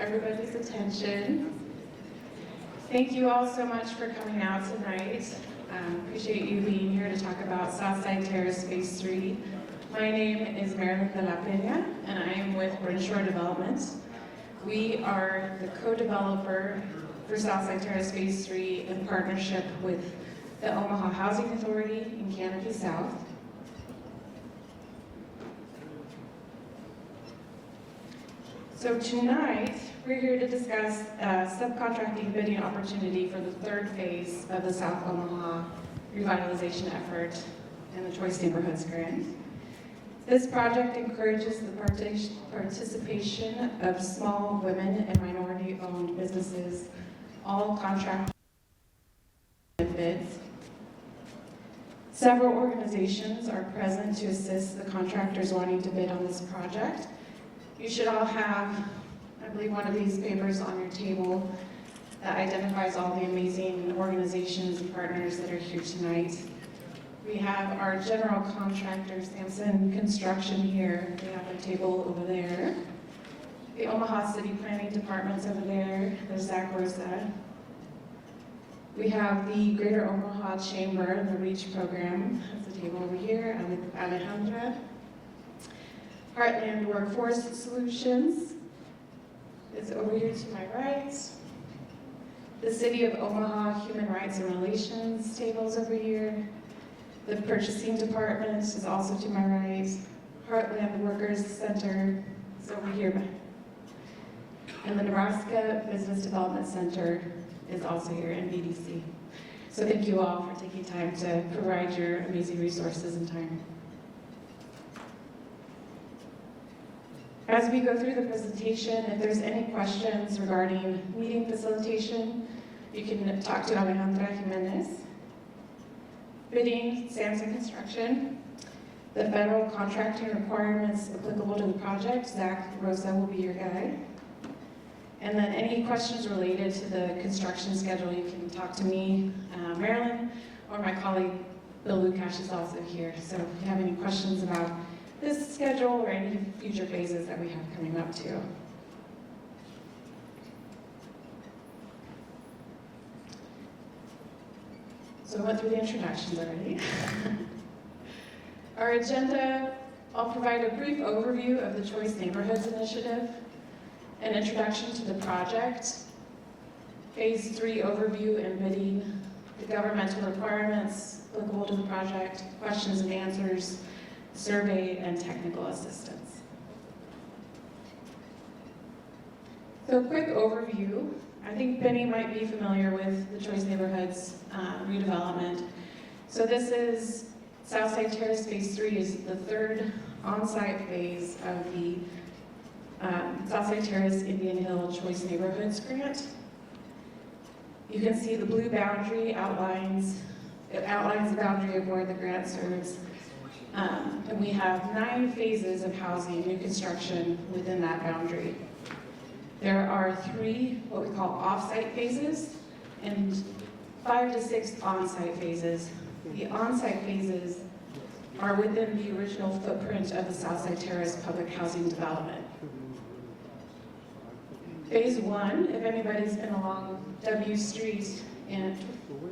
everybody's attention. Thank you all so much for coming out tonight. Appreciate you being here to talk about Southside Terrace Phase 3. My name is Marilyn de la Peña, and I am with Brenshore Development. We are the co-developer for Southside Terrace Phase 3 in partnership with the Omaha Housing Authority in Canopy South. So tonight, we're here to discuss a subcontracting bidding opportunity for the third phase of the South Omaha revitalization effort and the Choice Neighborhoods Grant. This project encourages the participation of small women and minority-owned businesses, all contract bids. Several organizations are present to assist the contractors wanting to bid on this project. You should all have, I believe, one of these papers on your table that identifies all the amazing organizations and partners that are here tonight. We have our general contractor, Sampson Construction, here. We have a table over there. The Omaha City Planning Department's over there. There's Zach Rosa. We have the Greater Omaha Chamber and the REACH program. That's the table over here. Alejandra. Heartland Workforce Solutions is over here to my right. The City of Omaha Human Rights and Relations table's over here. The Purchasing Department is also to my right. Heartland Workers Center is over here. And the Nebraska Business Development Center is also here in BDC. So thank you all for taking time to provide your amazing resources and time. As we go through the presentation, if there's any questions regarding meeting facilitation, you can talk to Alejandra Jimenez. Bidding, Sampson Construction. The federal contracting requirements applicable to the project, Zach Rosa will be your guide. And then any questions related to the construction schedule, you can talk to me, Marilyn, or my colleague, Bill Lukash is also here. So if you have any questions about this schedule or any future phases that we have coming up too. So I went through the introductions already. Our agenda, I'll provide a brief overview of the Choice Neighborhoods Initiative, an introduction to the project, Phase 3 overview and bidding, the governmental requirements applicable to the project, questions and answers, survey, and technical assistance. So a quick overview. I think Benny might be familiar with the Choice Neighborhoods redevelopment. So this is Southside Terrace Phase 3 is the third on-site phase of the Southside Terrace Indian Hill Choice Neighborhoods Grant. You can see the blue boundary outlines the boundary of where the grant serves. And we have 9 phases of housing, new construction within that boundary. There are 3 what we call off-site phases and 5 to 6 on-site phases. The on-site phases are within the original footprint of the Southside Terrace Public Housing Development. Phase 1, if anybody's been along W Street and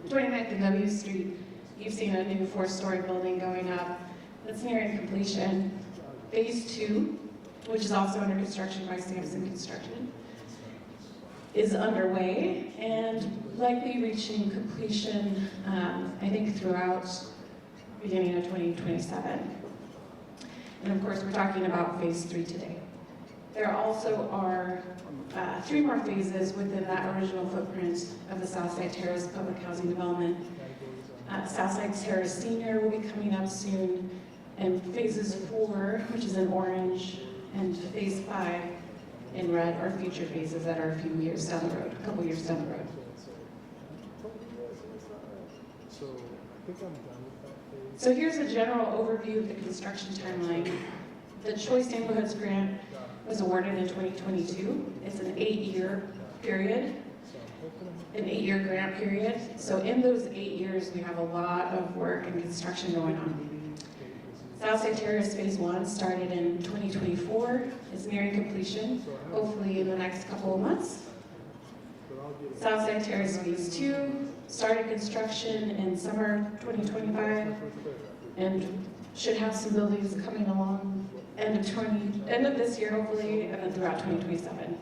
29th and W Street, you've seen a new 4-story building going up. That's nearing completion. Phase 2, which is also under construction by Sampson Construction, is underway and likely reaching completion, I think, throughout beginning of 2027. And of course, we're talking about Phase 3 today. There also are 3 more phases within that original footprint of the Southside Terrace Public Housing Development. Southside Terrace Senior will be coming up soon. And phases 4, which is in orange, and phase 5 in red are future phases that are a few years down the road, a couple years down the road. So here's a general overview of the construction timeline. The Choice Neighborhoods Grant was awarded in 2022. It's an 8-year period, an 8-year grant period. So in those 8 years, we have a lot of work and construction going on. Southside Terrace Phase 1 started in 2024. It's nearing completion, hopefully in the next couple of months. Southside Terrace Phase 2 started construction in summer 2025 and should have some buildings coming along end of this year, hopefully, and then throughout 2027.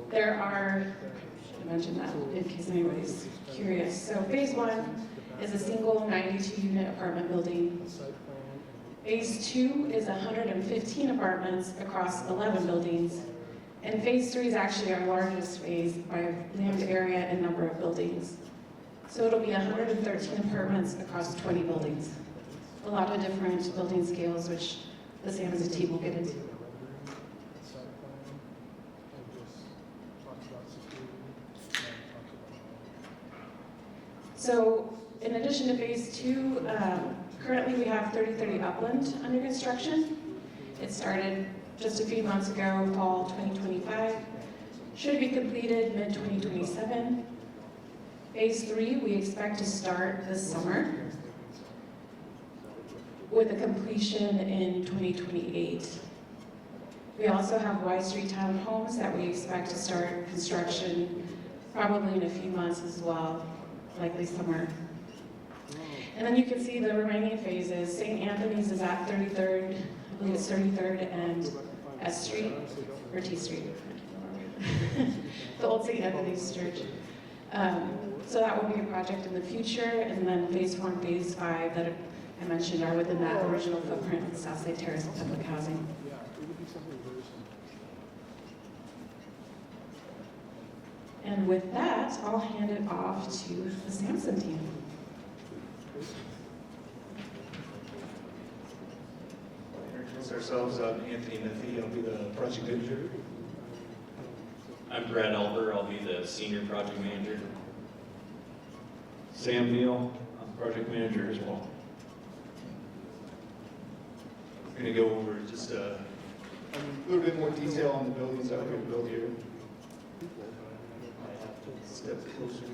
There are, I should mention that in case anybody's curious. So Phase 1 is a single 92-unit apartment building. Phase 2 is 115 apartments across 11 buildings. And Phase 3 is actually our largest phase by land area and number of buildings. So it'll be 113 apartments across 20 buildings. A lot of different building scales, which the Sam as a team will get into. So in addition to Phase 2, currently we have 3030 Upland under construction. It started just a few months ago, fall 2025. Should be completed mid-2027. Phase 3 we expect to start this summer with a completion in 2028. We also have Y Street townhomes that we expect to start construction probably in a few months as well, likely summer. And then you can see the remaining phases. St. Anthony's is at 33rd, I believe it's 33rd and S Street, or T Street, the old St. Anthony's Church. So that will be a project in the future, and then Phase 4 and Phase 5 that I mentioned are within that original footprint of Southside Terrace Public Housing. And with that, I'll hand it off to the Sampson team. We'll introduce ourselves. I'm Anthony Methy. I'll be the project manager. I'm Brad Elber. I'll be the senior project manager. Sam Neal. I'm project manager as well. We're going to go over just a little bit more detail on the buildings that we're going to build here. I have to step closer.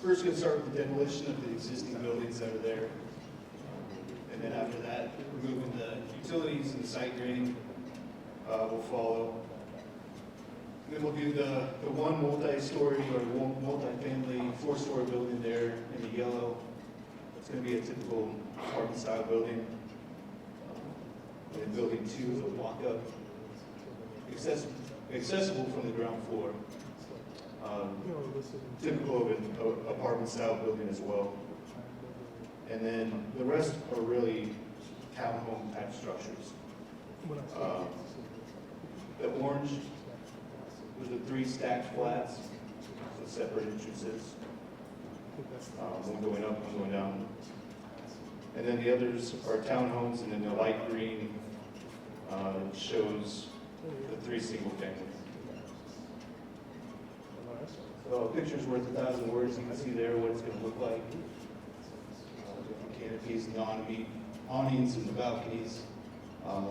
First, going to start with the demolition of the existing buildings that are there. And then after that, removing the utilities and the site grading will follow. Then we'll do the one multi-story or one multi-family 4-story building there in the yellow. It's going to be a typical apartment style building. And then building 2 is a walk-up, accessible from the ground floor. Typical of an apartment style building as well. And then the rest are really townhome type structures. The orange was the 3 stacked flats, so separate entrances. One going up, one going down. And then the others are townhomes, and then the light green shows the 3 single families. So a picture's worth 1,000 words. You can see there what it's going to look like. Different canopies, non-meat awnings in the balconies. A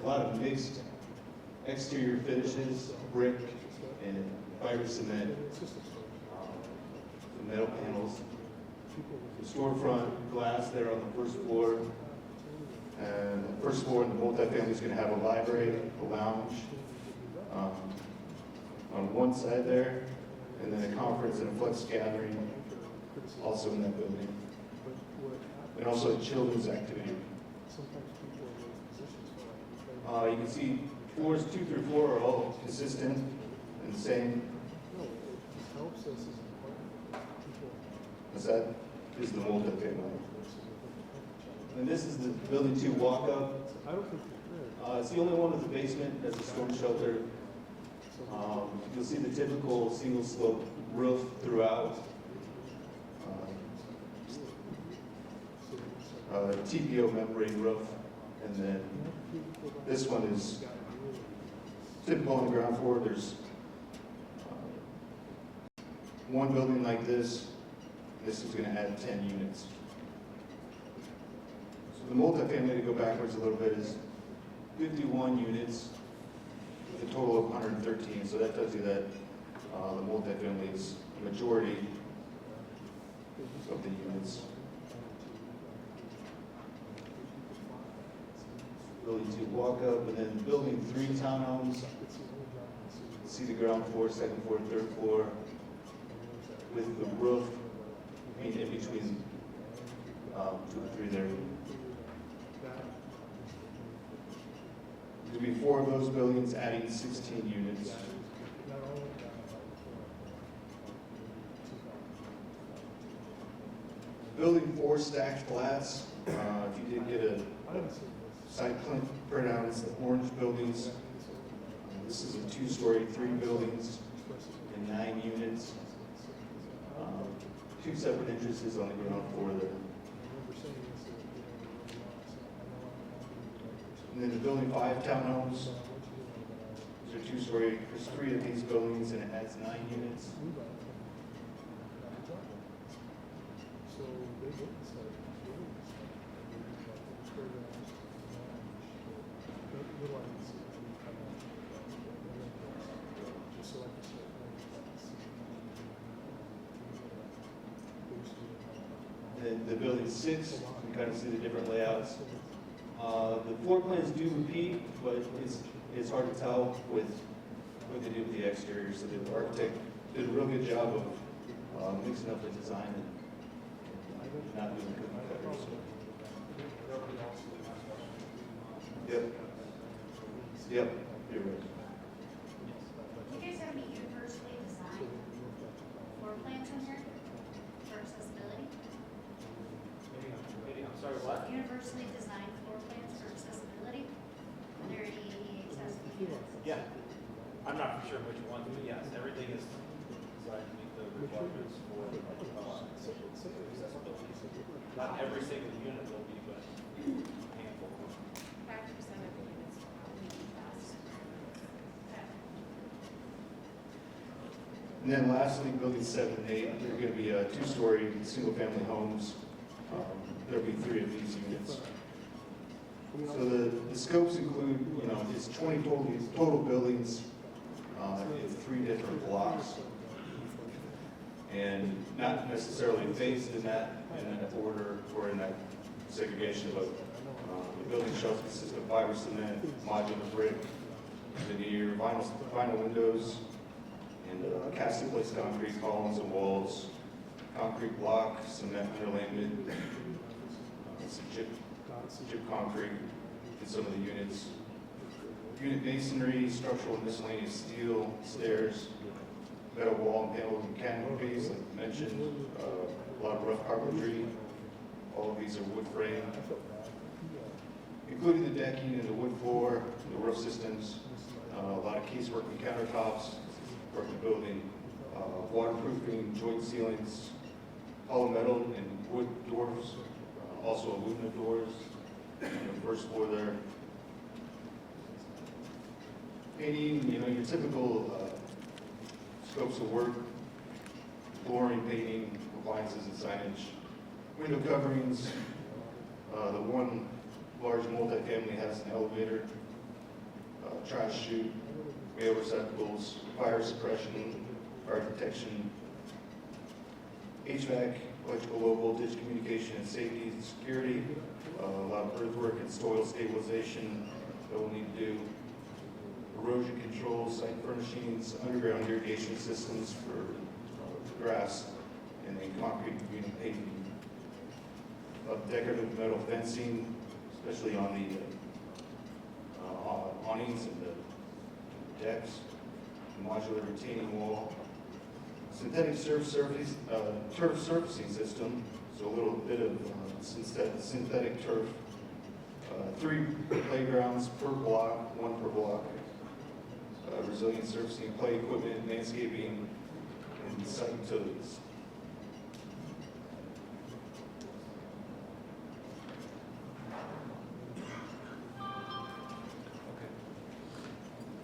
lot of mixed exterior finishes, brick and fiber cement, the metal panels. The storefront glass there on the first floor. And the first floor in the multifamily is going to have a library, a lounge on one side there, and then a conference and a flex gathering also in that building. And also a children's activity. You can see floors 2 through 4 are all consistent and the same. That is the multifamily. And this is the building 2 walk-up. It's the only one with a basement as a storm shelter. You'll see the typical single slope roof throughout. TPO membrane roof. And then this one is typical on the ground floor. There's one building like this. This is going to add 10 units. So the multifamily, to go backwards a little bit, is 51 units with a total of 113. So that tells you that The multifamily is the majority of the units. Building 2 walk up, and then building 3 townhomes. See the ground floor, second floor, third floor, with the roof in between 2 and 3 there. There'll be 4 of those buildings, adding 16 units. Building 4 stacked flats. If you did get a site plan printout, it's the orange buildings. This is a 2-story, 3 buildings, and 9 units. 2 separate entrances on the ground floor there. And then the building 5 townhomes. These are 2-story, there's 3 of these buildings, and it adds 9 units. The building 6, you can kind of see the different layouts. The floor plans do repeat, but it's hard to tell with what they do with the exterior. So the architect did a real good job of mixing up the design and not doing cookie cutters. Yep. Yep, you're right. Do you guys have any universally designed floor plans in here for accessibility? I'm sorry, what? Universally designed floor plans for accessibility? Are there any accessible units? Yeah. I'm not for sure which one, but yes, everything is designed to meet the requirements for accessibility. Not every single unit will be, but a handful. 5% of the units will be fast. Okay. And then lastly, building 7 and 8, they're going to be 2-story single-family homes. There'll be 3 of these units. So the scopes include, it's 20 total buildings in 3 different blocks. And not necessarily phased in that order or in that segregation, but the building shells consist of fiber cement, modular brick, veneer, vinyl windows, and cast-in-place concrete columns and walls, concrete block, cement underlayment, some chip concrete in some of the units. Unit masonry, structural and miscellaneous steel, stairs, metal wall and panel canopies, like mentioned, a lot of rough carpentry. All of these are wood frame, including the decking and the wood floor, the roof systems, a lot of casework and countertops for the building, waterproofing, joint ceilings, hollow metal and wood doors, also aluminum doors on the first floor there. Painting, your typical scopes of work, flooring, painting, appliances and signage, window coverings. The one large multifamily has an elevator, trash chute, mail receptacles, fire suppression, fire protection, HVAC, electrical low voltage communication and safety and security, a lot of earthwork and soil stabilization that we'll need to do, erosion control, site furnishings, underground irrigation systems for grass, and then concrete unit paving. Decorative metal fencing, especially on the awnings and the decks, modular retaining wall, synthetic turf surfacing system, so a little bit of synthetic turf, 3 playgrounds per block, 1 per block, resilient surfacing, play equipment, landscaping, and site utilities.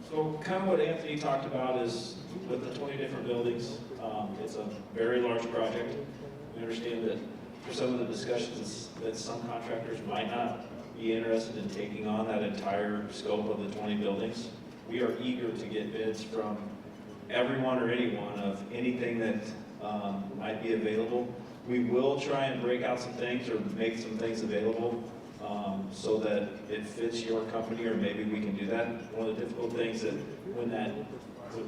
So kind of what Anthony talked about is with the 20 different buildings, it's a very large project. We understand that for some of the discussions that some contractors might not be interested in taking on that entire scope of the 20 buildings. We are eager to get bids from everyone or anyone of anything that might be available. We will try and break out some things or make some things available so that it fits your company, or maybe we can do that. One of the difficult things that when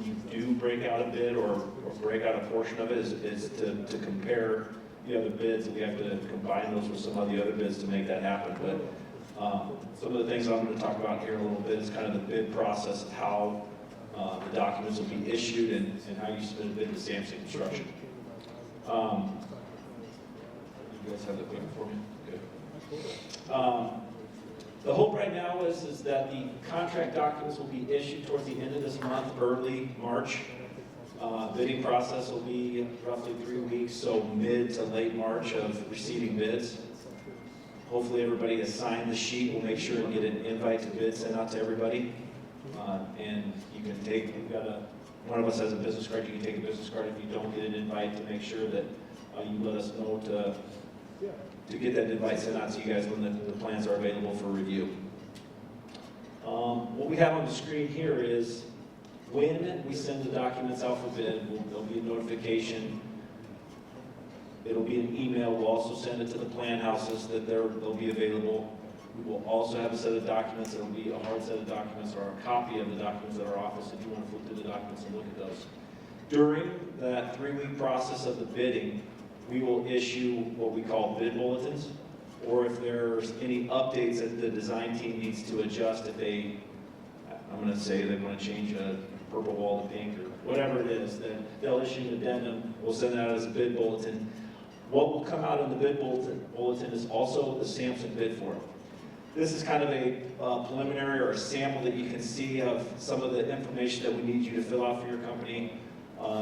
you do break out a bid or break out a portion of it is to compare the other bids, and we have to combine those with some of the other bids to make that happen. But some of the things I'm going to talk about here in a little bit is kind of the bid process of how the documents will be issued and how you submit a bid to Sampson Construction. You guys have that waiting for me? Good. The hope right now is that the contract documents will be issued towards the end of this month, early March. Bidding process will be roughly 3 weeks, so mid to late March of receiving bids. Hopefully everybody has signed the sheet. We'll make sure and get an invite to bid sent out to everybody. And you can take, one of us has a business card, you can take a business card if you don't get an invite, to make sure that you let us know to get that invite sent out to you guys when the plans are available for review. What we have on the screen here is when we send the documents out for bid, there'll be a notification. It'll be an email. We'll also send it to the plan houses that they'll be available. We will also have a set of documents. It'll be a hard set of documents or a copy of the documents at our office if you want to flip through the documents and look at those. During that 3-week process of the bidding, we will issue what we call bid bulletins, or if there's any updates that the design team needs to adjust, if I'm going to say they want to change a purple wall to pink or whatever it is, then they'll issue an addendum. We'll send that out as a bid bulletin. What will come out in the bid bulletin is also the Sampson bid form. This is kind of a preliminary or a sample that you can see of some of the information that we need you to fill out for your company.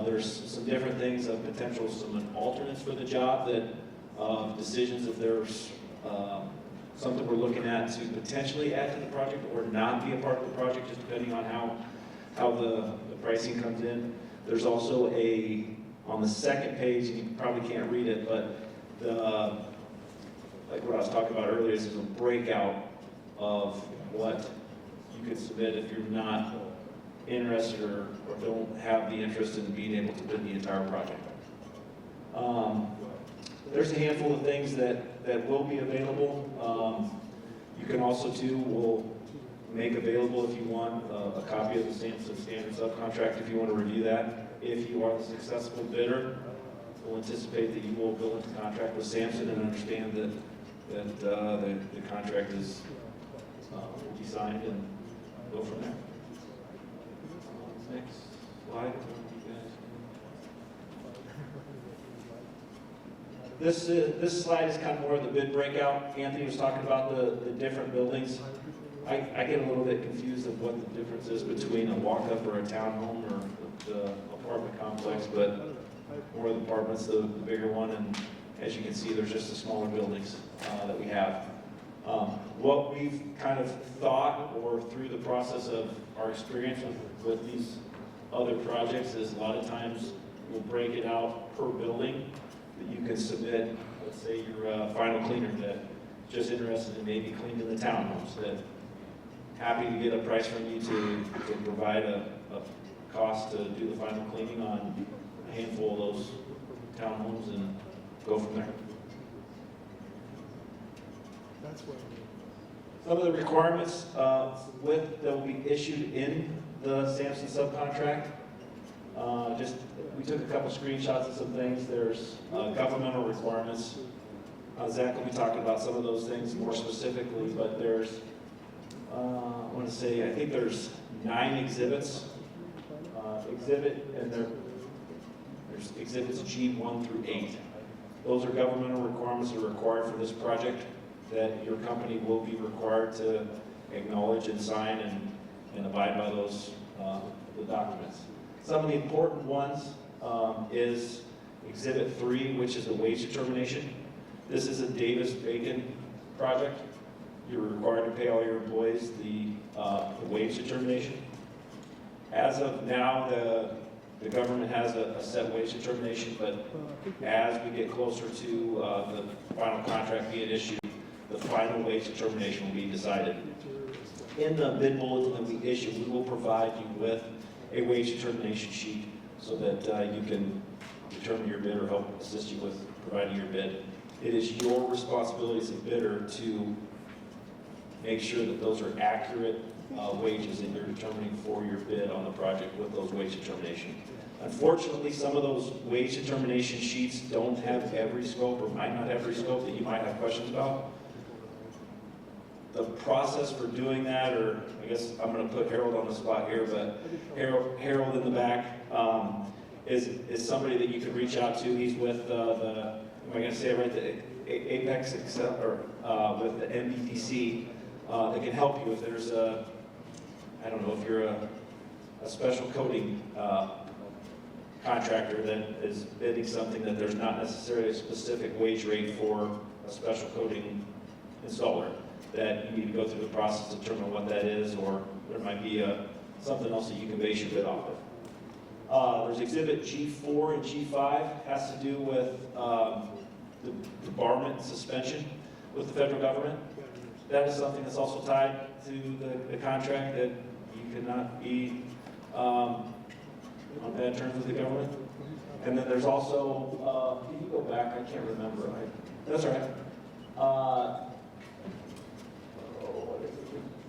There's some different things of potential, some alternates for the job, that decisions if there's something we're looking at to potentially add to the project or not be a part of the project, just depending on how the pricing comes in. There's also on the second page, you probably can't read it, but like what I was talking about earlier, is a breakout of what you could submit if you're not interested or don't have the interest in being able to bid the entire project. There's a handful of things that will be available. You can also we'll make available, if you want, a copy of the Sampson Standard Subcontract if you want to review that. If you are the successful bidder, we'll anticipate that you will go into contract with Sampson and understand that the contract is will be signed, and go from there. Next slide. This slide is kind of more of the bid breakout. Anthony was talking about the different buildings. I get a little bit confused of what the difference is between a walk-up or a townhome or the apartment complex, but more of the apartments, the bigger one, and as you can see, there's just the smaller buildings that we have. What we've kind of thought, or through the process of our experience with these other projects, is a lot of times we'll break it out per building that you can submit. Let's say you're a final cleaner that's just interested in maybe cleaning the townhomes, that happy to get a price from you to provide a cost to do the final cleaning on a handful of those townhomes and go from there. Some of the requirements that will be issued in the Sampson subcontract. We took a couple screenshots of some things. There's governmental requirements. Zach will be talking about some of those things more specifically, but there's, I think there's 9 exhibits. There's exhibits G1 through 8. Those are governmental requirements that are required for this project, that your company will be required to acknowledge and sign and abide by those the documents. Some of the important ones is Exhibit 3, which is the wage determination. This is a Davis-Bacon project. You're required to pay all your employees the wage determination. As of now, the government has a set wage determination, but as we get closer to the final contract being issued, the final wage determination will be decided. In the bid bulletin that we issue, we will provide you with a wage determination sheet so that you can determine your bid or help assist you with providing your bid. It is your responsibility as a bidder to make sure that those are accurate wages that you're determining for your bid on the project with those wage determination. Unfortunately, some of those wage determination sheets don't have every scope or might not have every scope that you might have questions about. The process for doing that, or I guess I'm going to put Harold on the spot here, but Harold in the back is somebody that you can reach out to. He's with am I going to say it right, the Apex Excel, or with the MBTC that can help you if there's a, I don't know, if you're a special coating contractor that is bidding something that there's not necessarily a specific wage rate for a special coating installer, that you need to go through the process to determine what that is, or there might be something else that you can base your bid off of. There's Exhibit G4 and G5, has to do with the debarment suspension with the federal government. That is something that's also tied to the contract, that you cannot be on bad terms with the government. And then there's also, can you go back? I can't remember. That's all right.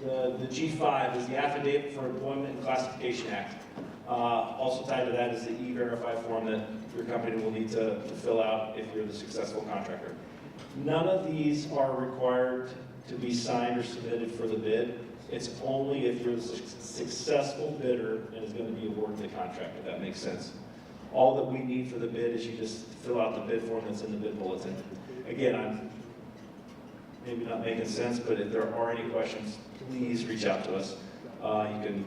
The G5 is the Affidavit for Employment and Classification Act. Also tied to that is the E-Verify form that your company will need to fill out if you're the successful contractor. None of these are required to be signed or submitted for the bid. It's only if you're the successful bidder and is going to be awarded the contract, if that makes sense. All that we need for the bid is you just fill out the bid form that's in the bid bulletin. Again, I'm maybe not making sense, but if there are any questions, please reach out to us. You can,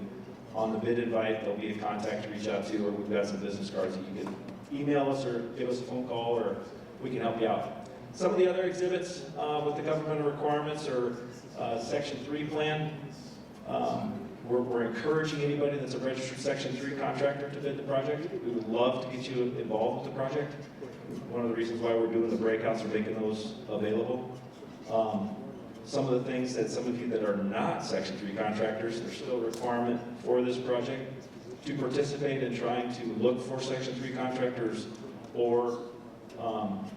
on the bid invite, there'll be a contact to reach out to, or we've got some business cards that you can email us or give us a phone call, or we can help you out. Some of the other exhibits with the governmental requirements are Section 3 plan. We're encouraging anybody that's a registered Section 3 contractor to bid the project. We would love to get you involved with the project. One of the reasons why we're doing the breakouts are making those available. Some of the things that some of you that are not Section 3 contractors, there's still a requirement for this project to participate in trying to look for Section 3 contractors, or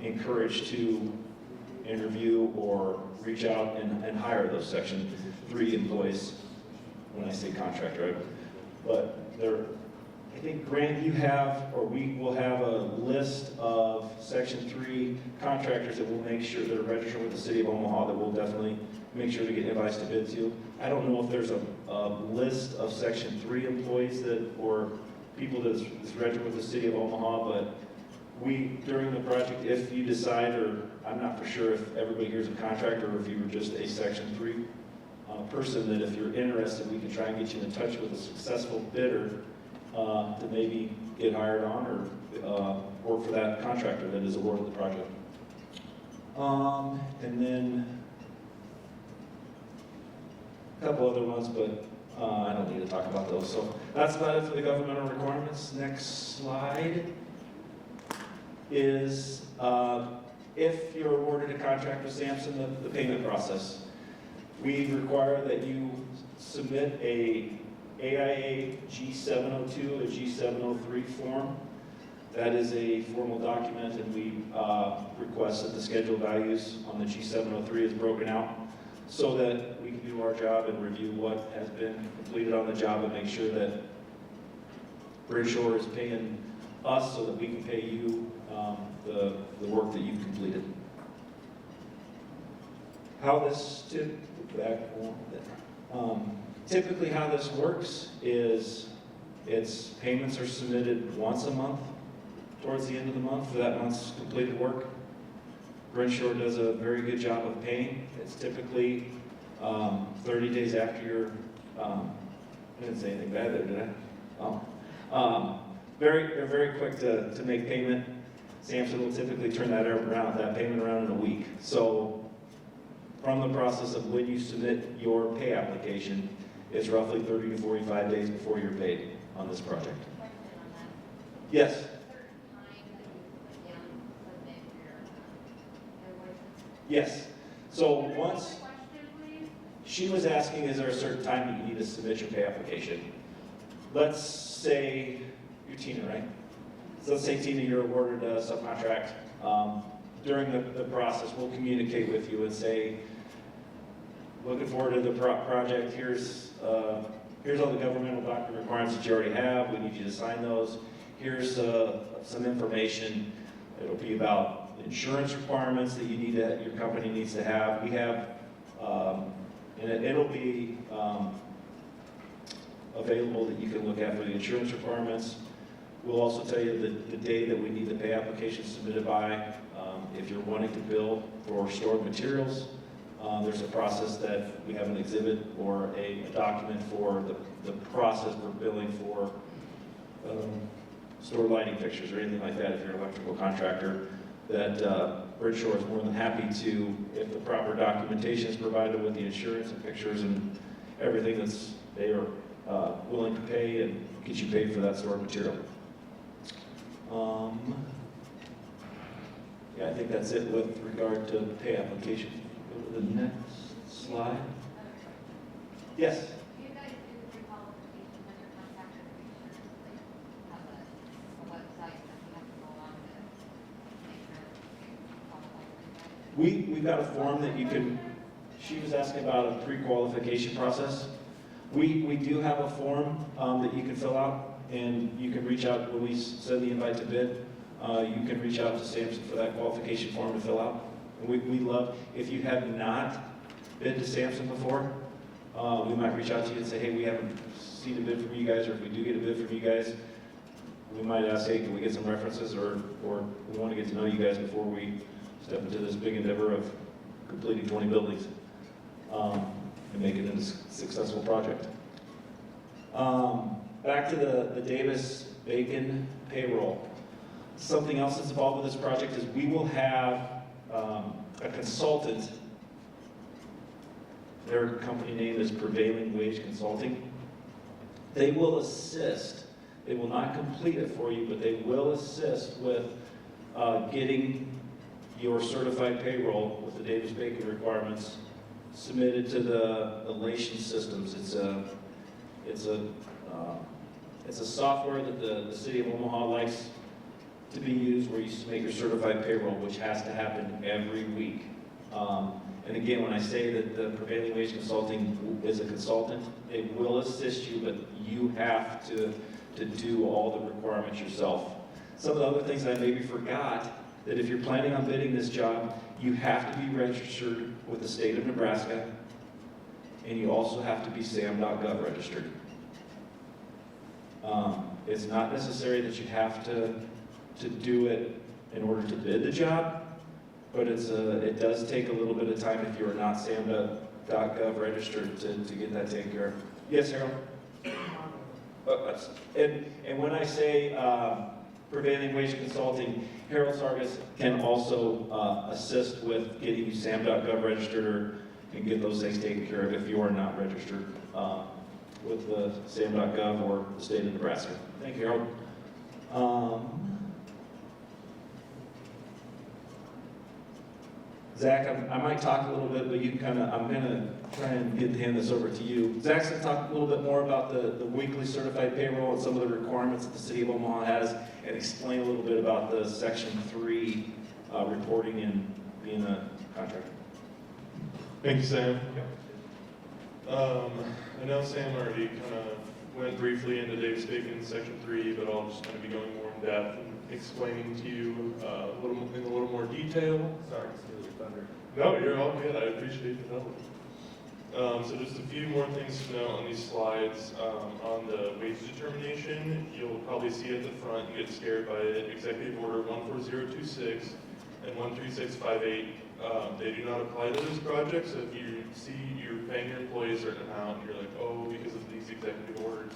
encouraged to interview or reach out and hire those Section 3 employees. When I say contractor, but I think, Grant, you have, or we will have a list of Section 3 contractors that will make sure they're registered with the City of Omaha, that will definitely make sure to get invites to bid to. I don't know if there's a list of Section 3 employees or people that's registered with the City of Omaha, but during the project, if you decide, or I'm not for sure if everybody here is a contractor or if you were just a Section 3 person, that if you're interested, we can try and get you in touch with a successful bidder to maybe get hired on or work for that contractor that is awarded the project. And then a couple other ones, but I don't need to talk about those. So that's about it for the governmental requirements. Next slide is if you're awarded a contract with Sampson, the payment process. We require that you submit a AIA G702, a G703 form. That is a formal document, and we request that the schedule values on the G703 is broken out so that we can do our job and review what has been completed on the job and make sure that Bridgeshore is paying us so that we can pay you the work that you've completed. How this typically how this works is payments are submitted once a month towards the end of the month for that month's completed work. Bridgeshore does a very good job of paying. It's typically 30 days after your, I didn't say anything bad there, did I? They're very quick to make payment. Sampson will typically turn that payment around in a week. So from the process of when you submit your pay application, it's roughly 30 to 45 days before you're paid on this project. Yes? Yes. So once, she was asking, is there a certain time that you need to submit your pay application? Let's say you're Tina, right? So let's say Tina, you're awarded a subcontract. During the process, we'll communicate with you and say, looking forward to the project, here's all the governmental document requirements that you already have, we need you to sign those. Here's some information. It'll be about insurance requirements that your company needs to have. We have, and it'll be available that you can look at for the insurance requirements. We'll also tell you the day that we need the pay application submitted by. If you're wanting to bill for stored materials, there's a process that we have an exhibit or a document for the process for billing for stored lighting fixtures or anything like that if you're an electrical contractor, that Bridgeshore is more than happy to, if the proper documentation is provided with the insurance and pictures and everything that's they are willing to pay and get you paid for that stored material. Yeah, I think that's it with regard to pay application. Go to the next slide. Yes? Do you guys do pre-qualification when you're contracted for insurance? Like, have a website that you have to go on to make sure you qualify for it? We've got a form that you can, she was asking about a pre-qualification process. We do have a form that you can fill out, and you can reach out when we send the invite to bid. You can reach out to Samson for that qualification form to fill out. And we love, if you have not bid to Samson before, we might reach out to you and say, hey, we haven't seen a bid from you guys, or if we do get a bid from you guys, we might ask, hey, can we get some references, or we want to get to know you guys before we step into this big endeavor of completing 20 buildings and make it into a successful project. Back to the Davis-Bacon payroll. Something else that's involved with this project is we will have a consultant. Their company name is Prevailing Wage Consulting. They will assist. They will not complete it for you, but they will assist with getting your certified payroll with the Davis-Bacon requirements submitted to the elation systems. It's a software that the city of Omaha likes to be used, where you make your certified payroll, which has to happen every week. And again, when I say that the Prevailing Wage Consulting is a consultant, they will assist you, but you have to do all the requirements yourself. Some of the other things I maybe forgot, that if you're planning on bidding this job, you have to be registered with the state of Nebraska, and you also have to be SAM.gov registered. It's not necessary that you have to do it in order to bid the job, but it does take a little bit of time if you are not SAM.gov registered to get that taken care of. Yes, Harold? And when I say Prevailing Wage Consulting, Harold Sargas can also assist with getting you SAM.gov registered and get those things taken care of if you are not registered with the SAM.gov or the state of Nebraska. Thank you, Harold. Zach, I might talk a little bit, but you I'm gonna try and hand this over to you. Zach's gonna talk a little bit more about the weekly certified payroll and some of the requirements that the city of Omaha has, and explain a little bit about the Section 3 reporting and being a contractor. Thank you, Sam. I know Sam already kind of went briefly into Davis-Bacon Section 3, but I'll just kind of be going more in depth and explaining to you in a little more detail. Sorry, steal your thunder. No, you're all good. I appreciate the help. So just a few more things to note on these slides. On the wage determination, you'll probably see at the front and get scared by it. Executive Order 14026 and 13658. They do not apply to this project, so if you see you're paying your employees a certain amount, and you're like, oh, because of these executive orders,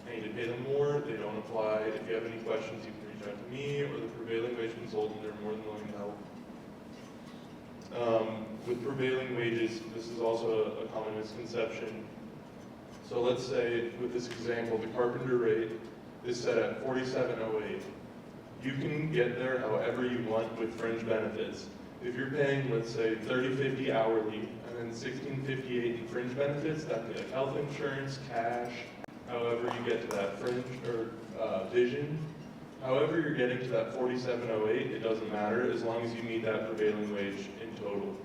I need to pay them more, they don't apply. If you have any questions, you can reach out to me or the Prevailing Wage Consultant. They're more than willing to help. With prevailing wages, this is also a common misconception. So let's say, with this example, the carpenter rate is set at $47.08. You can get there however you want with fringe benefits. If you're paying, let's say, $30.50 hourly and then $16.58 in fringe benefits, that'd be like health insurance, cash, however you get to that fringe or vision. However you're getting to that 4708, it doesn't matter as long as you meet that prevailing wage in total.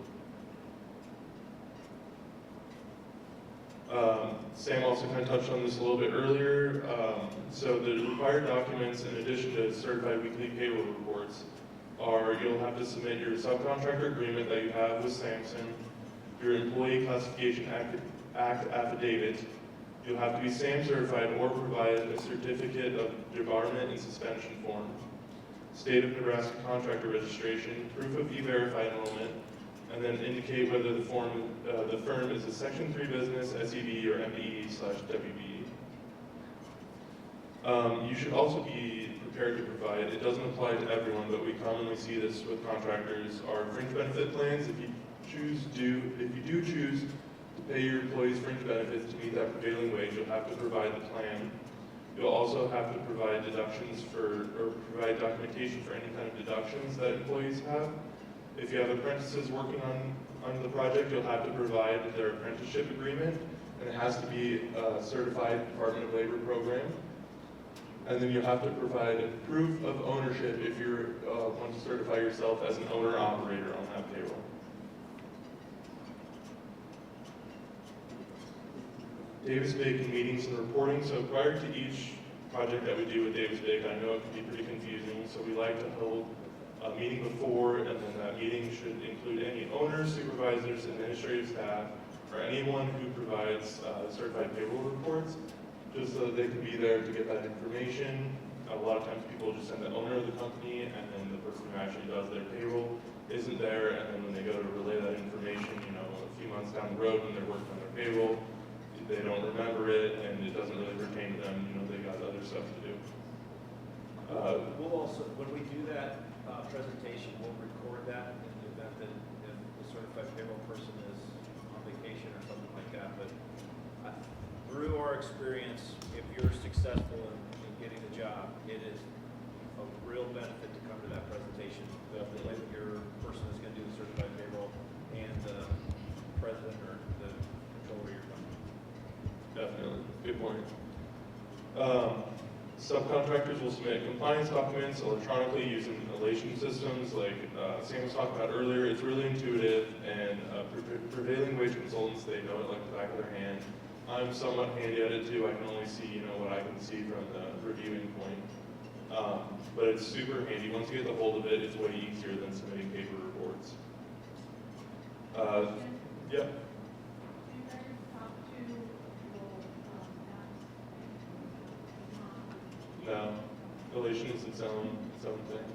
Sam also kind of touched on this a little bit earlier. So the required documents, in addition to certified weekly payroll reports, are you'll have to submit your subcontractor agreement that you have with Samson, your employee classification act affidavit. You'll have to be SAM certified or provide a certificate of debarment and suspension form, state of Nebraska contractor registration, proof of E-Verify enrollment, and then indicate whether the firm is a Section 3 business, SEB, or MBE/WBE. You should also be prepared to provide, it doesn't apply to everyone, but we commonly see this with contractors, are fringe benefit plans. If you do choose to pay your employees fringe benefits to meet that prevailing wage, you'll have to provide the plan. You'll also have to provide provide documentation for any kind of deductions that employees have. If you have apprentices working on the project, you'll have to provide their apprenticeship agreement, and it has to be a certified Department of Labor program. And then you'll have to provide proof of ownership if you want to certify yourself as an owner-operator on that payroll. Davis-Bacon meetings and reporting. So prior to each project that we do with Davis-Bacon, I know it can be pretty confusing, so we like to hold a meeting before, and then that meeting should include any owners, supervisors, administrative staff, or anyone who provides certified payroll reports, just so that they can be there to get that information. A lot of times people just send the owner of the company, and then the person who actually does their payroll isn't there, and then when they go to relay that information, a few months down the road when they're working on their payroll, they don't remember it, and it doesn't really pertain to them. They got other stuff to do. We'll also, when we do that presentation, we'll record that in the event that if the certified payroll person is on vacation or something like that. But through our experience, if you're successful in getting the job, it is a real benefit to come to that presentation. Definitely, your person is going to do the certified payroll and the president or the controller of your company. Definitely, good point. Subcontractors will submit compliance documents electronically using elation systems like Sam was talking about earlier. It's really intuitive, and prevailing wage consultants, they know it like the back of their hand. I'm somewhat handy at it too. I can only see what I can see from the reviewing point. But it's super handy. Once you get the hold of it, it's way easier than submitting paper reports. Yeah. No, elation is its own thing.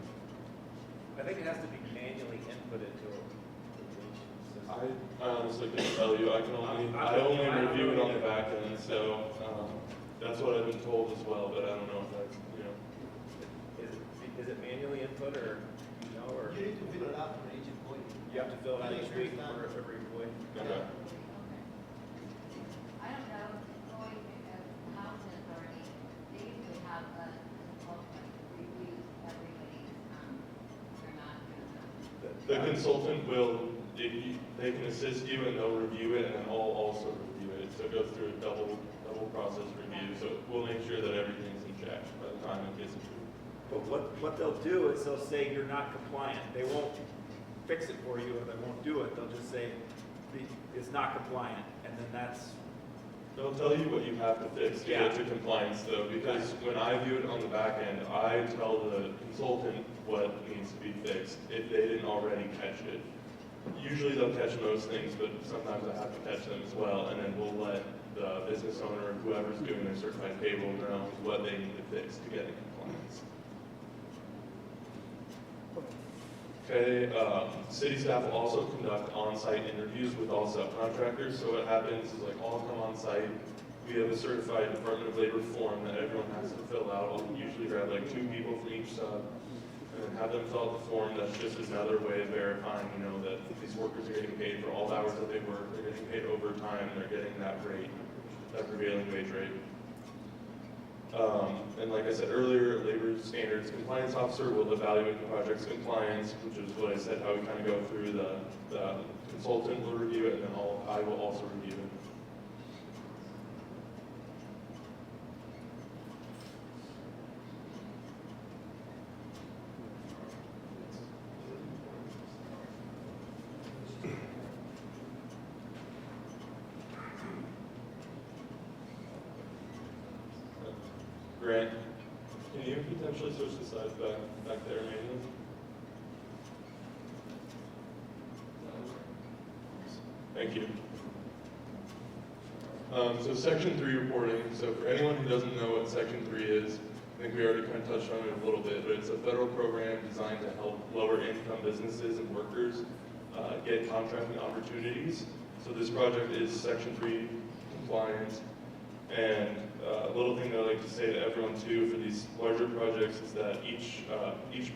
I think it has to be manually inputted to a system. I honestly couldn't tell you. I only review it on the back end, so that's what I've been told as well. But I don't know if that's Is it manually input or or You need to fill it out for each employee. you have to fill it out each week for every employee? Okay. I don't know, going to housing authority, they usually have a consultant review everybody's, they're not doing that. The consultant will, they can assist you and they'll review it, and then I'll also review it. So it goes through a double process review. So we'll make sure that everything's in check by the time it gets approved. But what they'll do is they'll say you're not compliant. They won't fix it for you, or they won't do it. They'll just say it's not compliant, and then that's. They'll tell you what you have to fix to get to compliance, though, because when I view it on the back end, I tell the consultant what needs to be fixed if they didn't already catch it. Usually they'll catch most things, but sometimes I have to catch them as well, and then we'll let the business owner or whoever's doing their certified payroll know what they need to fix to get in compliance. Okay, city staff will also conduct on-site interviews with all subcontractors. So what happens is all come on site. We have a certified Department of Labor form that everyone has to fill out. We'll usually grab 2 people from each sub and then have them fill out the form. That's just another way of verifying, that these workers are getting paid for all the hours that they work. They're getting paid overtime. They're getting that rate, that prevailing wage rate. And like I said earlier, labor standards compliance officer will evaluate the project's compliance, which is what I said, how we kind of go through the consultant will review it, and then I will also review it. Grant, can you potentially switch the slides back there, maybe? Thank you. So section 3 reporting. So for anyone who doesn't know what section 3 is, I think we already kind of touched on it a little bit, but it's a federal program designed to help lower income businesses and workers get contracting opportunities. So this project is section 3 compliant. And a little thing that I like to say to everyone too for these larger projects is that each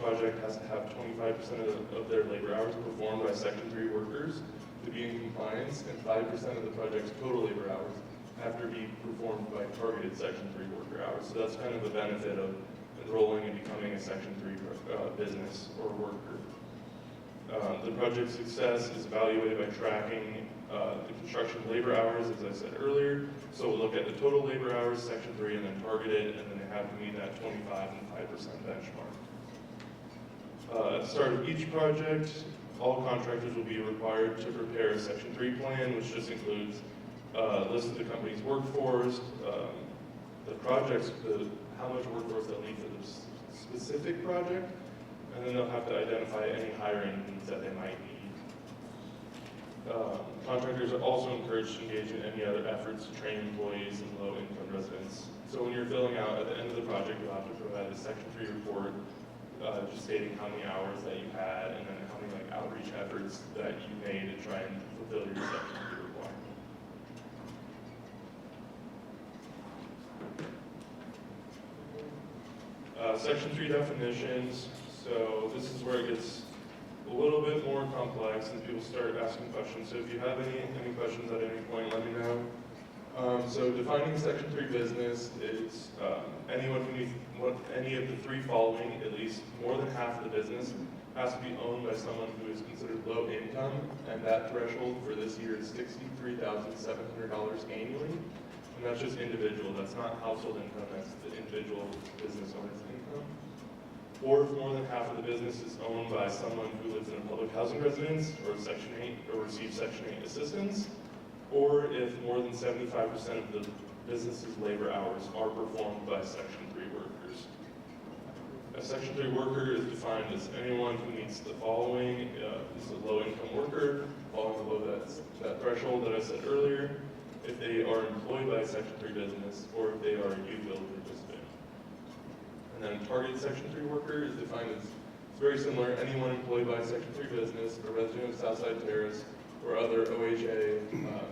project has to have 25% of their labor hours performed by section 3 workers to be in compliance, and 5% of the project's total labor hours have to be performed by targeted section 3 worker hours. So that's kind of the benefit of enrolling and becoming a section 3 business or worker. The project's success is evaluated by tracking the construction labor hours, as I said earlier. So we'll look at the total labor hours, section 3, and then targeted, and then they have to meet that 25 and 5% benchmark. At the start of each project, all contractors will be required to prepare a section 3 plan, which just includes a list of the company's workforce, the projects, how much workforce they'll need for the specific project, and then they'll have to identify any hiring needs that they might need. Contractors are also encouraged to engage in any other efforts to train employees and low-income residents. So when you're filling out at the end of the project, you'll have to provide a section 3 report just stating how many hours that you had and then how many outreach efforts that you made to try and fulfill your section 3 requirement. Section 3 definitions. So this is where it gets a little bit more complex and people start asking questions. So if you have any questions at any point, let me know. So defining section 3 business is anyone who needs any of the 3 following, at least more than half of the business has to be owned by someone who is considered low income, and that threshold for this year is $63,700 annually. And that's just individual, that's not household income, that's the individual business owner's income. Or if more than half of the business is owned by someone who lives in a public housing residence or Section 8 or receives Section 8 assistance, or if more than 75% of the business's labor hours are performed by Section 3 workers. A Section 3 worker is defined as anyone who meets the following. This is a low-income worker, falling below that threshold that I said earlier, if they are employed by a Section 3 business, or if they are a youth build participant. And then targeted Section 3 worker is defined as, it's very similar, anyone employed by a Section 3 business, a resident of Southside Terrace, or other OHA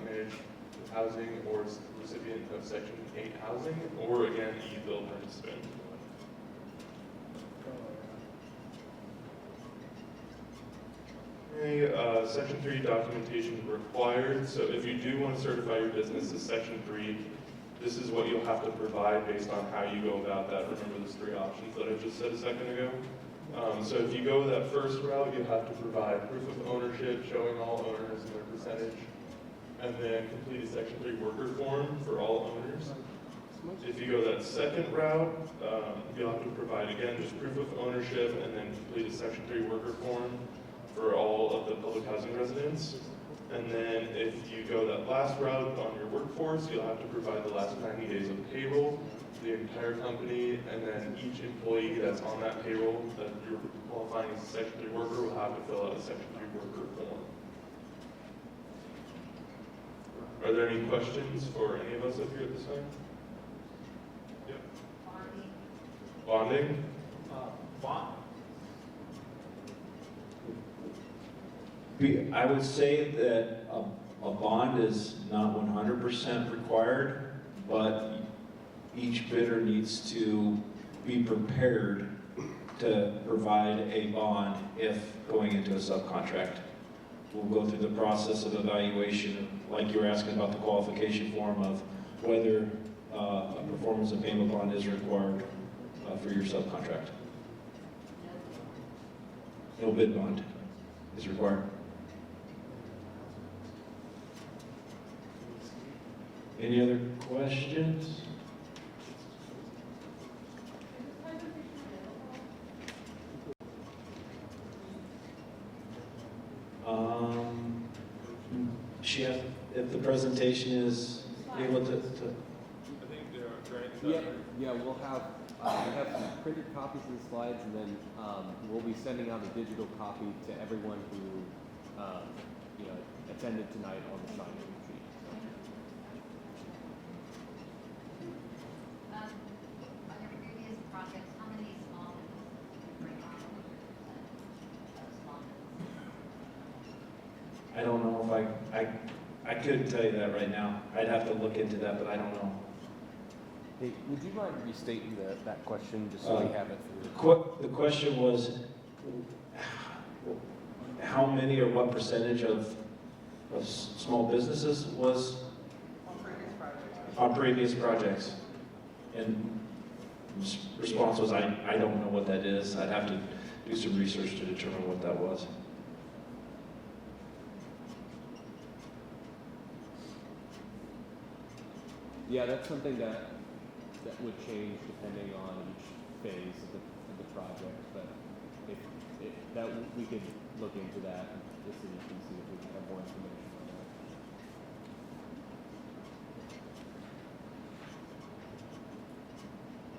managed housing, or recipient of Section 8 housing, or again, a youth build participant. Section 3 documentation required. So if you do want to certify your business as Section 3, this is what you'll have to provide based on how you go about that. Remember those 3 options that I just said a second ago? So if you go that first route, you have to provide proof of ownership showing all owners and their percentage, and then complete a Section 3 worker form for all owners. If you go that second route, you'll have to provide, again, just proof of ownership and then complete a Section 3 worker form for all of the public housing residents. And then if you go that last route on your workforce, you'll have to provide the last 90 days of payroll to the entire company, and then each employee that's on that payroll that you're qualifying as a Section 3 worker will have to fill out a Section 3 worker form. Are there any questions for any of us up here at this time? Yep. Bonding? Bond. I would say that a bond is not 100% required, but each bidder needs to be prepared to provide a bond if going into a subcontract. We'll go through the process of evaluation, like you were asking about the qualification form of whether a performance and payment bond is required for your subcontract. No bid bond is required. Any other questions? If the presentation is able to I think Grant Yeah, we'll have, we have some printed copies of the slides, and then, we'll be sending out a digital copy to everyone who, you know, attended tonight on the sign-in retreat. On your previous projects, how many small businesses did you bring on? Of small businesses? I don't know if I couldn't tell you that right now. I'd have to look into that, but I don't know. Hey, would you mind restating that question, just so we have it The question was, how many or what percentage of small businesses was on previous projects? And response was, I don't know what that is. I'd have to do some research to determine what that was. Yeah, that's something that would change depending on each phase of the project, but if that, we could look into that, the city can see if we can have more information on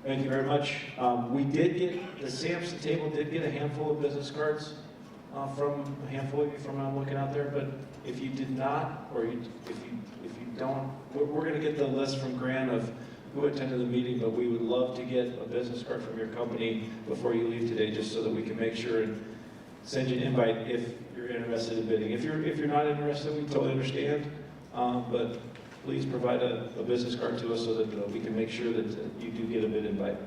that. Thank you very much. We did get, the Sampson table did get a handful of business cards from a handful of you from I'm looking out there, but if you did not, or if you don't, we're going to get the list from Grant of who attended the meeting, but we would love to get a business card from your company before you leave today, just so that we can make sure and send you an invite if you're interested in bidding. If you're not interested, we totally understand, but please provide a business card to us so that we can make sure that you do get a bid invite.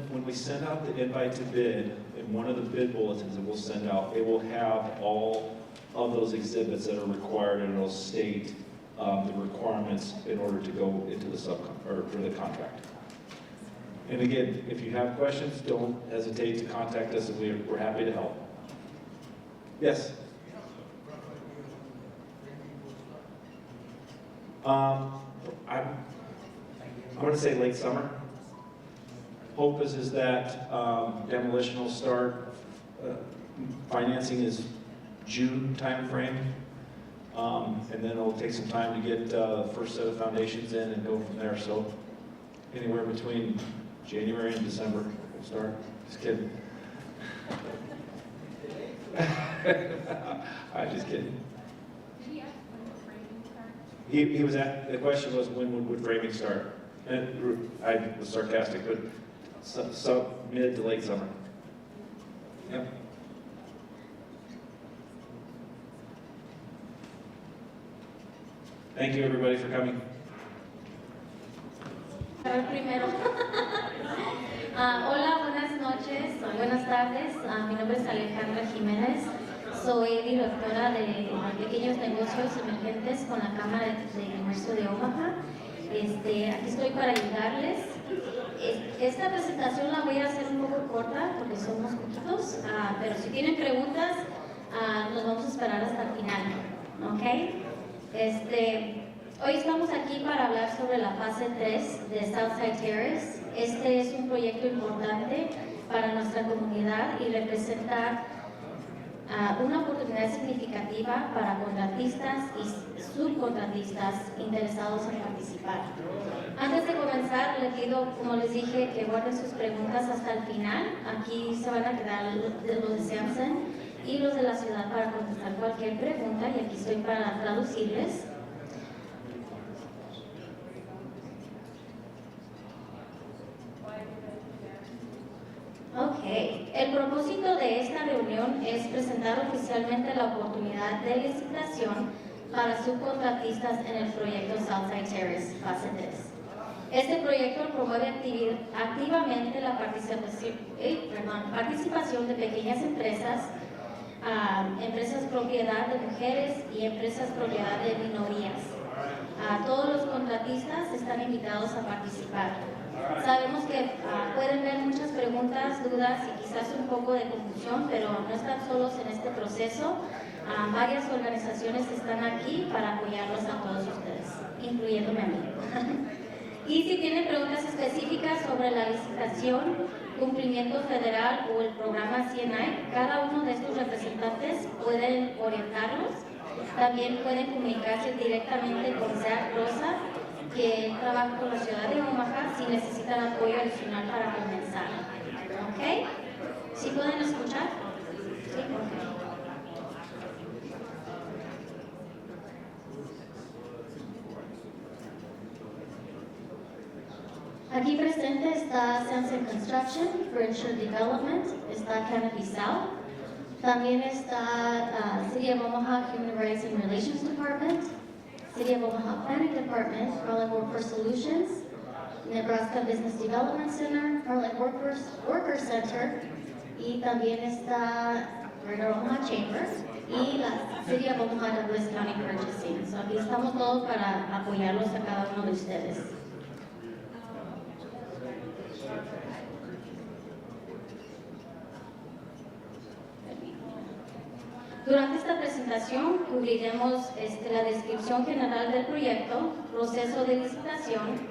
When we send out the invite to bid, in one of the bid bulletins that we'll send out, it will have all of those exhibits that are required, and it'll state the requirements in order to go into the for the contract. And again, if you have questions, don't hesitate to contact us, and we're happy to help. Yes? I'm going to say late summer. Hope is that demolition will start, financing is June timeframe, and then it'll take some time to get the first set of foundations in and go from there. So anywhere between January and December we'll start. Just kidding. I'm just kidding. Did he ask when the framing starts? He was at, the question was when would framing start? And I was sarcastic, but so mid to late summer. Yep. Thank you, everybody, for coming. Primero. Hola, buenas noches, buenas tardes. Mi nombre es Alejandra Jiménez. Soy directora de pequeños negocios emergentes con la Cámara de Comercio de Omaha. Aquí estoy para ayudarles. Esta presentación la voy a hacer un poco corta porque somos poquitos, pero si tienen preguntas, nos vamos a esperar hasta el final, ¿ok? Hoy estamos aquí para hablar sobre la fase 3 de Southside Terrace. Este es un proyecto importante para nuestra comunidad y representa una oportunidad significativa para contratistas y subcontratistas interesados en participar. Antes de comenzar, les pido, como les dije, que guarden sus preguntas hasta el final. Aquí se van a quedar los de Sampson y los de la ciudad para contestar cualquier pregunta, y aquí estoy para traducirles. Ok, el propósito de esta reunión es presentar oficialmente la oportunidad de licitación para subcontratistas en el proyecto Southside Terrace, fase 3. Este proyecto promueve activamente la participación de pequeñas empresas, empresas propiedad de mujeres y empresas propiedad de minorías. Todos los contratistas están invitados a participar. Sabemos que pueden ver muchas preguntas, dudas y quizás un poco de confusión, pero no están solos en este proceso. Varias organizaciones están aquí para apoyarlos a todos ustedes, incluyéndome a mí. Y si tienen preguntas específicas sobre la licitación, cumplimiento federal o el programa CNI, cada uno de estos representantes pueden orientarlos. También pueden comunicarse directamente con Zach Rosa, que trabaja con la ciudad de Omaha, si necesitan apoyo adicional para comenzar. ¿Ok? ¿Sí pueden escuchar? Sí, ok. Aquí presente está Southside Construction, Furniture Development, está Canopy South, también está City of Omaha Human Rights and Relations Department, City of Omaha Planning Department, Harlan Workforce Solutions, Nebraska Business Development Center, Harlan Workers Center, y también está Greater Omaha Chamber y la City of Omaha West County Purchasing. So aquí estamos todos para apoyarlos a cada uno de ustedes. Durante esta presentación cubriremos la descripción general del proyecto, proceso de licitación,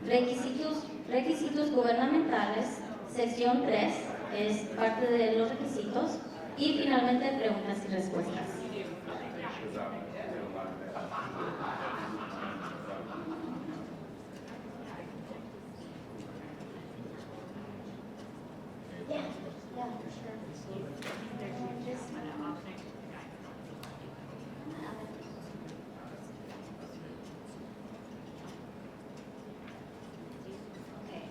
requisitos gubernamentales, sección 3, es parte de los requisitos, y finalmente preguntas y respuestas.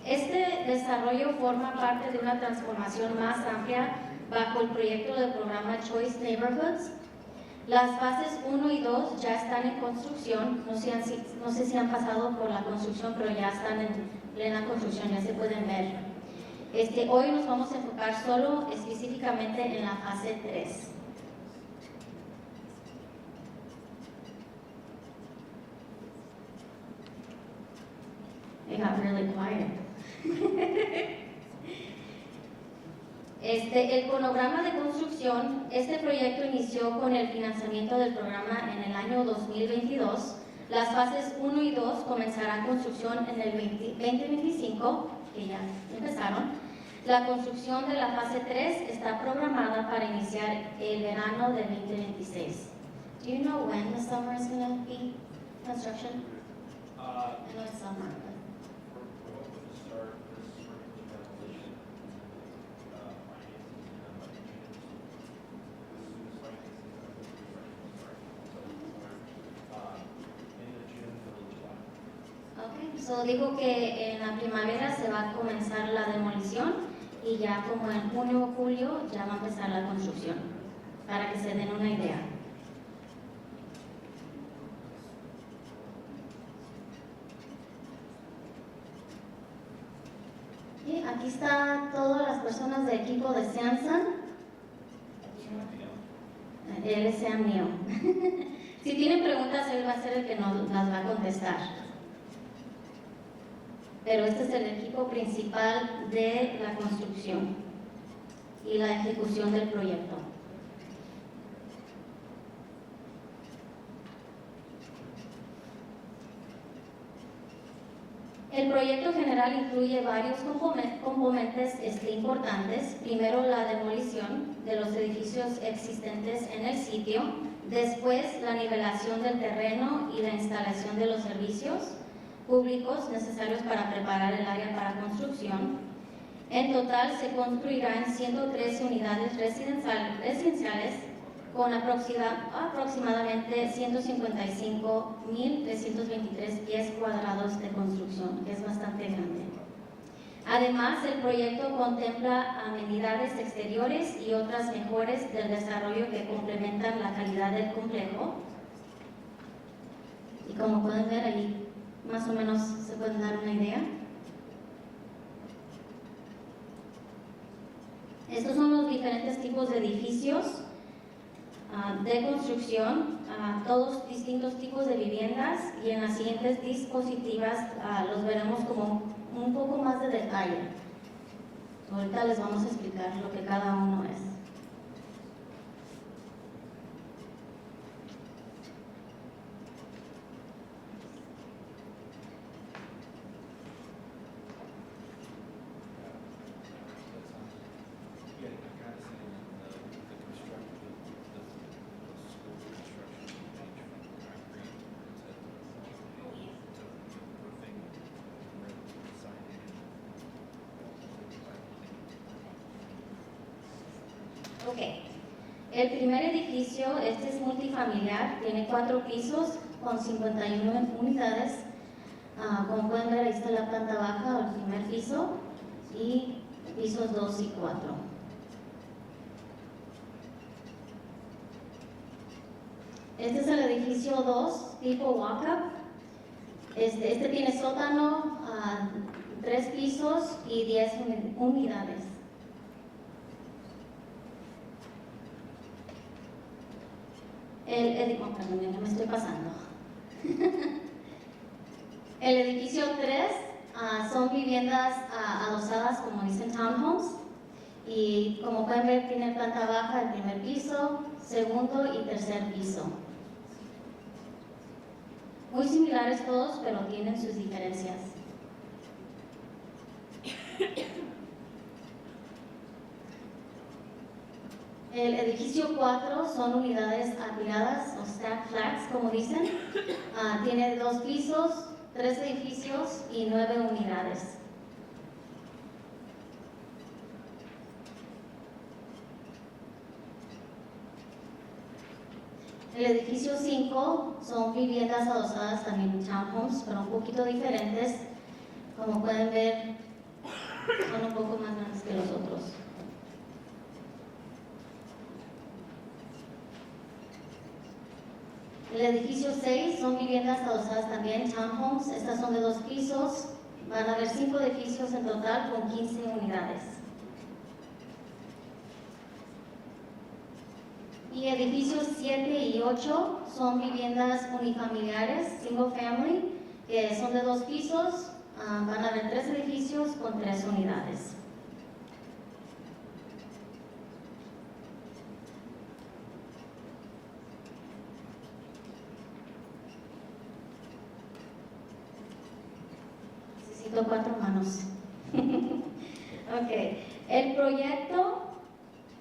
Este desarrollo forma parte de una transformación más amplia bajo el proyecto del programa Choice Neighborhoods. Las fases 1 y 2 ya están en construcción, no sé si han pasado por la construcción, pero ya están en plena construcción, ya se pueden ver. Hoy nos vamos a enfocar solo específicamente en la fase 3. It got really quiet. El cronograma de construcción, este proyecto inició con el financiamiento del programa en el año 2022. Las fases 1 y 2 comenzarán construcción en el 2025, que ya empezaron. La construcción de la fase 3 está programada para iniciar el verano de 2026. Do you know when the summer is going to be construction? I know it's summer. So dijo que en la primavera se va a comenzar la demolición y ya como en junio o julio ya va a empezar la construcción, para que se den una idea. Y aquí está todas las personas del equipo de Samsung. Él es Sam Neo. Si tienen preguntas, él va a ser el que nos las va a contestar. Pero este es el equipo principal de la construcción y la ejecución del proyecto. El proyecto general incluye varios componentes importantes. Primero, la demolición de los edificios existentes en el sitio. Después, la nivelación del terreno y la instalación de los servicios públicos necesarios para preparar el área para construcción. En total se construirán 113 unidades residenciales con aproximadamente 155.323 pies cuadrados de construcción, que es bastante grande. Además, el proyecto contempla amenidades exteriores y otras mejoras del desarrollo que complementan la calidad del complejo. Y como pueden ver ahí, más o menos se pueden dar una idea. Estos son los diferentes tipos de edificios de construcción, todos distintos tipos de viviendas, y en las siguientes diapositivas los veremos como un poco más de detalle. Ahorita les vamos a explicar lo que cada uno es. Ok. El primer edificio, este es multifamiliar, tiene 4 pisos con 51 unidades. Como pueden ver, ahí está la planta baja o el primer piso y pisos 2 y 4. Este es el edificio 2, tipo walk-up. Este tiene sótano, 3 pisos y 10 unidades. Perdón, ya me estoy pasando. El edificio 3 son viviendas adosadas, como dicen, townhomes. Y como pueden ver, tiene planta baja, el primer piso, segundo y tercer piso. Muy similares todos, pero tienen sus diferencias. El edificio 4 son unidades apiladas o stack flats, como dicen. Tiene 2 pisos, 3 edificios y 9 unidades. El edificio 5 son viviendas adosadas también townhomes, pero un poquito diferentes. Como pueden ver, son un poco más grandes que los otros. El edificio 6 son viviendas adosadas también, townhomes. Estas son de 2 pisos. Van a haber 5 edificios en total con 15 unidades. Y edificios 7 y 8 son viviendas unifamiliares, single family, que son de 2 pisos. Van a haber 3 edificios con 3 unidades. Necesito 4 manos. Ok. El proyecto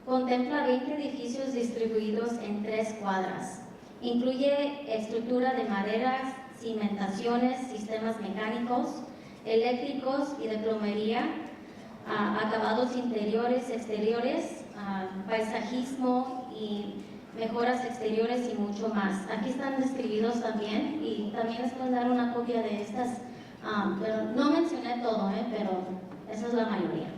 contempla 20 edificios distribuidos en 3 cuadras. Incluye estructura de maderas, cimentaciones, sistemas mecánicos, eléctricos y de plomería, acabados interiores, exteriores, paisajismo y mejoras exteriores y mucho más. Aquí están describidos también y también les pueden dar una copia de estas, pero no mencioné todo, pero esa es la mayoría.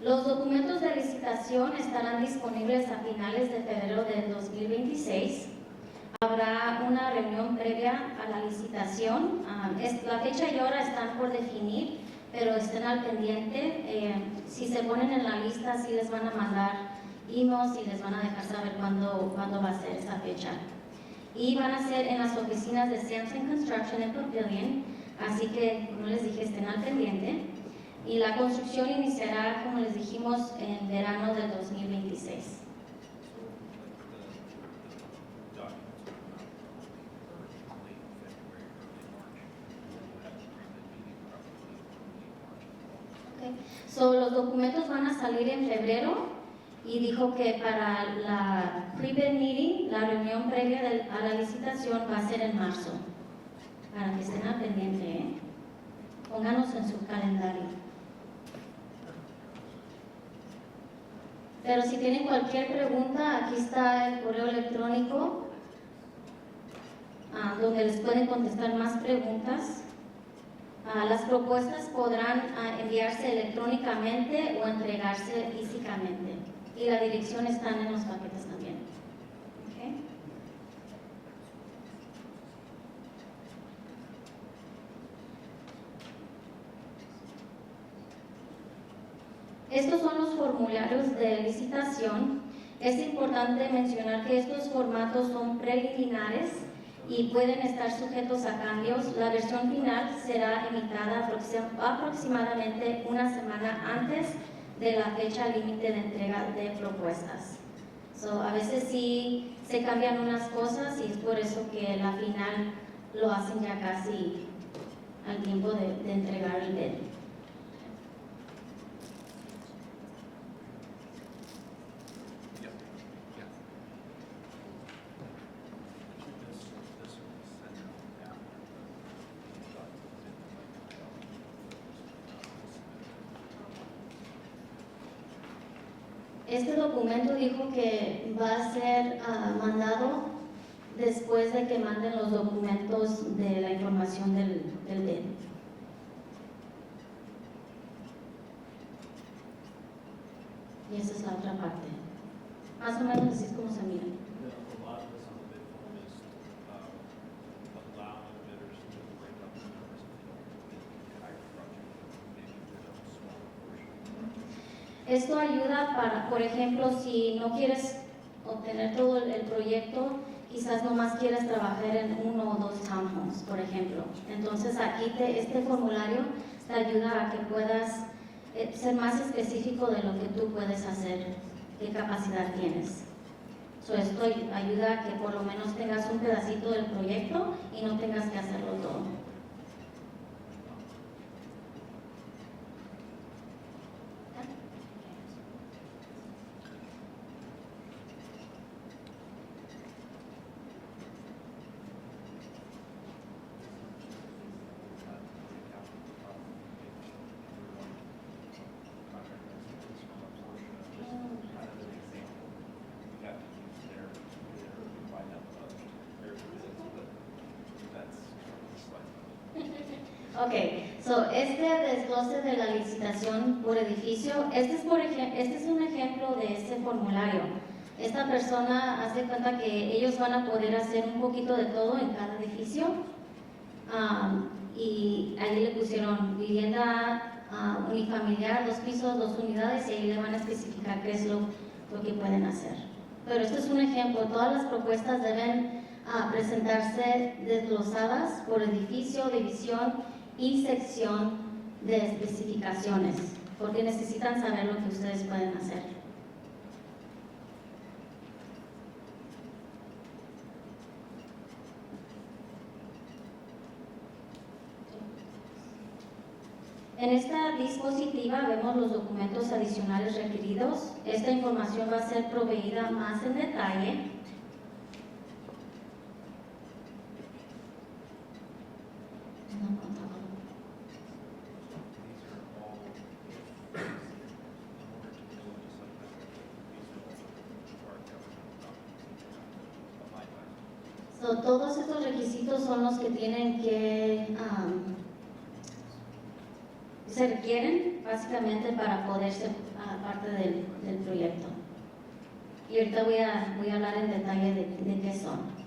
Los documentos de licitación estarán disponibles a finales de febrero del 2026. Habrá una reunión previa a la licitación. La fecha y hora están por definir, pero estén al pendiente. Si se ponen en la lista, sí les van a mandar emails y les van a dejar saber cuándo va a ser esa fecha. Y van a ser en las oficinas de Southside Construction en Pavilion, así que, como les dije, estén al pendiente. Y la construcción iniciará, como les dijimos, en verano del 2026. Okay. Los documentos van a salir en febrero y dijo que para la pre-bid meeting, la reunión previa a la licitación va a ser en marzo. Para que estén al pendiente, Pónganos en su calendario. Pero si tienen cualquier pregunta, aquí está el correo electrónico donde les pueden contestar más preguntas. Las propuestas podrán enviarse electrónicamente o entregarse físicamente. Y la dirección están en los paquetes también. ¿Okay? Estos son los formularios de licitación. Es importante mencionar que estos formatos son preliminares y pueden estar sujetos a cambios. La versión final será emitada aproximadamente una semana antes de la fecha límite de entrega de propuestas. A veces sí se cambian unas cosas y es por eso que la final lo hacen ya casi al tiempo de entregar el bid. Este documento dijo que va a ser mandado después de que manden los documentos de la información del bid. Y esa es la otra parte. Más o menos así es como se mira. A lot of this on the bid form is allowing bidders to break up the numbers of the entire project, maybe if there's a small portion. Esto ayuda para, por ejemplo, si no quieres obtener todo el proyecto, quizás nomás quieres trabajar en 1 o 2 townhomes, por ejemplo. Entonces aquí este formulario te ayuda a que puedas ser más específico de lo que tú puedes hacer, qué capacidad tienes. Esto ayuda a que por lo menos tengas un pedacito del proyecto y no tengas que hacerlo todo. Ok, este desglose de la licitación por edificio, este es un ejemplo de este formulario. Esta persona hace cuenta que ellos van a poder hacer un poquito de todo en cada edificio. Y ahí le pusieron vivienda unifamiliar, 2 pisos, 2 unidades, y ahí le van a especificar qué es lo que pueden hacer. Pero esto es un ejemplo, todas las propuestas deben presentarse desglosadas por edificio, división y sección de especificaciones, porque necesitan saber lo que ustedes pueden hacer. En esta dispositiva vemos los documentos adicionales requeridos. Esta información va a ser proveída más en detalle. Todos estos requisitos son los que tienen que se requieren básicamente para poder ser parte del proyecto. Y ahorita voy a hablar en detalle de qué son.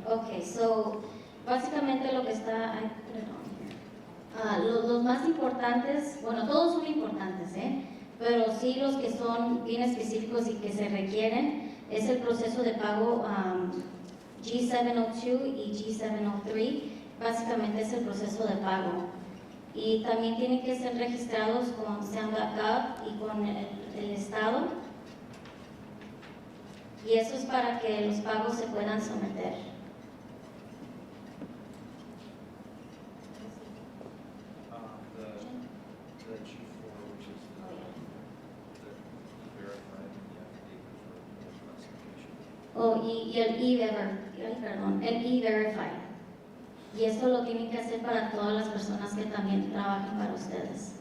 Ok, básicamente lo que está, los más importantes, bueno, todos son importantes, pero sí los que son bien específicos y que se requieren es el proceso de pago G702 y G703, básicamente es el proceso de pago. Y también tienen que ser registrados con SAM.gov y con el Estado. Y eso es para que los pagos se puedan someter. The G4, which is the verified and the affidavit for classification. Y el E-Verify. Y esto lo tienen que hacer para todas las personas que también trabajan para ustedes.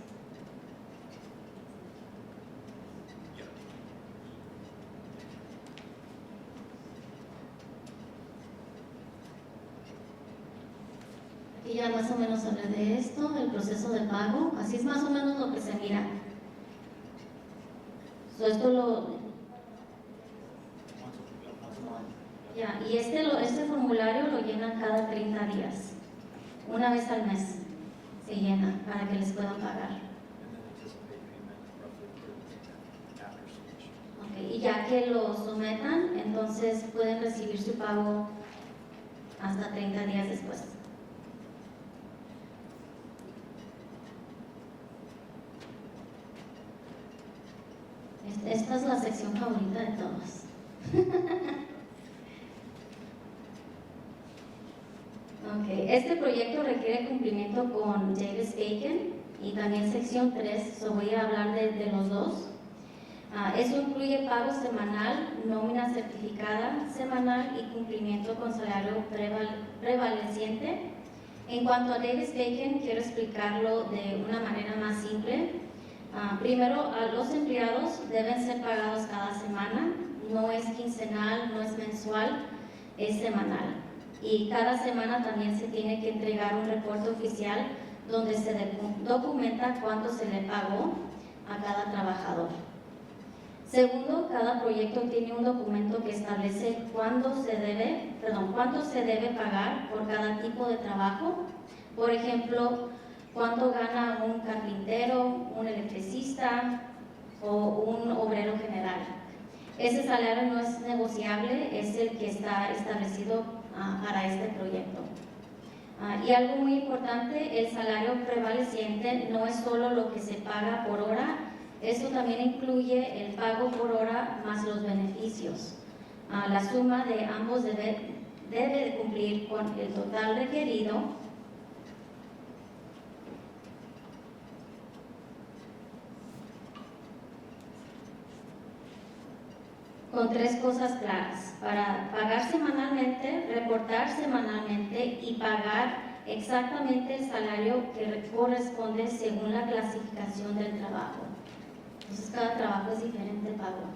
Y ya más o menos hablé de esto, del proceso de pago. Así es más o menos lo que se mira. Y este formulario lo llenan cada 30 días. Una vez al mes se llena para que les puedan pagar. Okay, y ya que lo sometan, entonces pueden recibir su pago hasta 30 días después. Esta es la sección favorita de todos. Okay. Este proyecto requiere cumplimiento con Davis-Bacon y también sección 3, so voy a hablar de los dos. Eso incluye pago semanal, nómina certificada semanal y cumplimiento con salario prevaleciente. En cuanto a Davis-Bacon, quiero explicarlo de una manera más simple. Primero, los empleados deben ser pagados cada semana, no es quincenal, no es mensual, es semanal. Y cada semana también se tiene que entregar un reporte oficial donde se documenta cuánto se le pagó a cada trabajador. Segundo, cada proyecto tiene un documento que establece cuánto se debe pagar por cada tipo de trabajo. Por ejemplo, cuánto gana un carpintero, un electricista o un obrero general. Ese salario no es negociable, es el que está establecido para este proyecto. Y algo muy importante, el salario prevaleciente no es solo lo que se paga por hora, eso también incluye el pago por hora más los beneficios. La suma de ambos debe de cumplir con el total requerido con tres cosas claras: para pagar semanalmente, reportar semanalmente y pagar exactamente el salario que corresponde según la clasificación del trabajo. Entonces cada trabajo es diferente pago.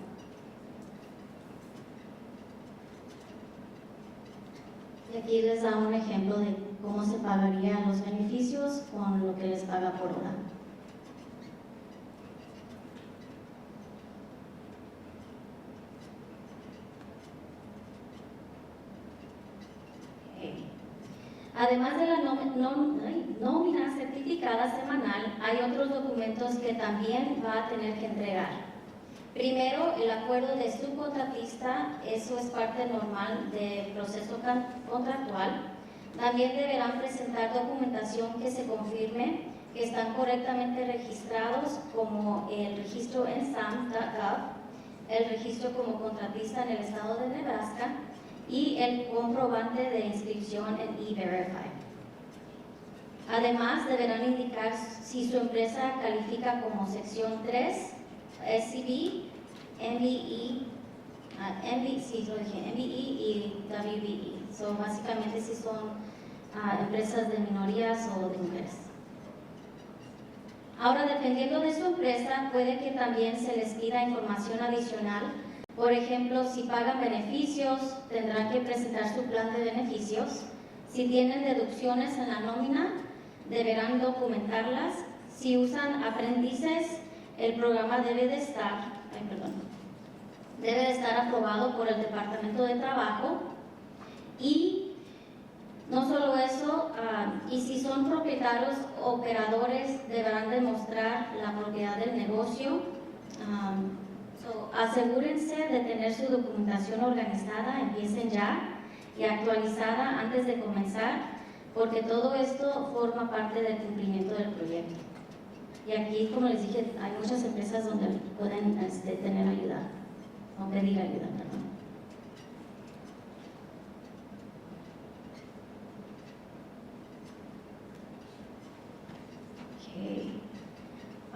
Y aquí les da un ejemplo de cómo se pagarían los beneficios con lo que les paga por hora. Además de la nómina certificada semanal, hay otros documentos que también va a tener que entregar. Primero, el acuerdo de subcontratista, eso es parte normal del proceso contractual. También deberán presentar documentación que se confirme que están correctamente registrados, como el registro en SAM.gov, el registro como contratista en el estado de Nebraska, y el comprobante de inscripción en E-Verify. Además, deberán indicar si su empresa califica como sección 3, SCB, MBE y WBE. So, básicamente si son empresas de minorías o de mujeres. Ahora, dependiendo de su empresa, puede que también se les pida información adicional. Por ejemplo, si pagan beneficios, tendrán que presentar su plan de beneficios. Si tienen deducciones en la nómina, deberán documentarlas. Si usan aprendices, el programa debe de estar aprobado por el Departamento de Trabajo. Y no solo eso, y si son propietarios operadores, deberán demostrar la propiedad del negocio. Asegúrense de tener su documentación organizada, empiecen ya, y actualizada antes de comenzar, porque todo esto forma parte del cumplimiento del proyecto. Y aquí, como les dije, hay muchas empresas donde pueden tener ayuda, o pedir ayuda, perdón. Okay.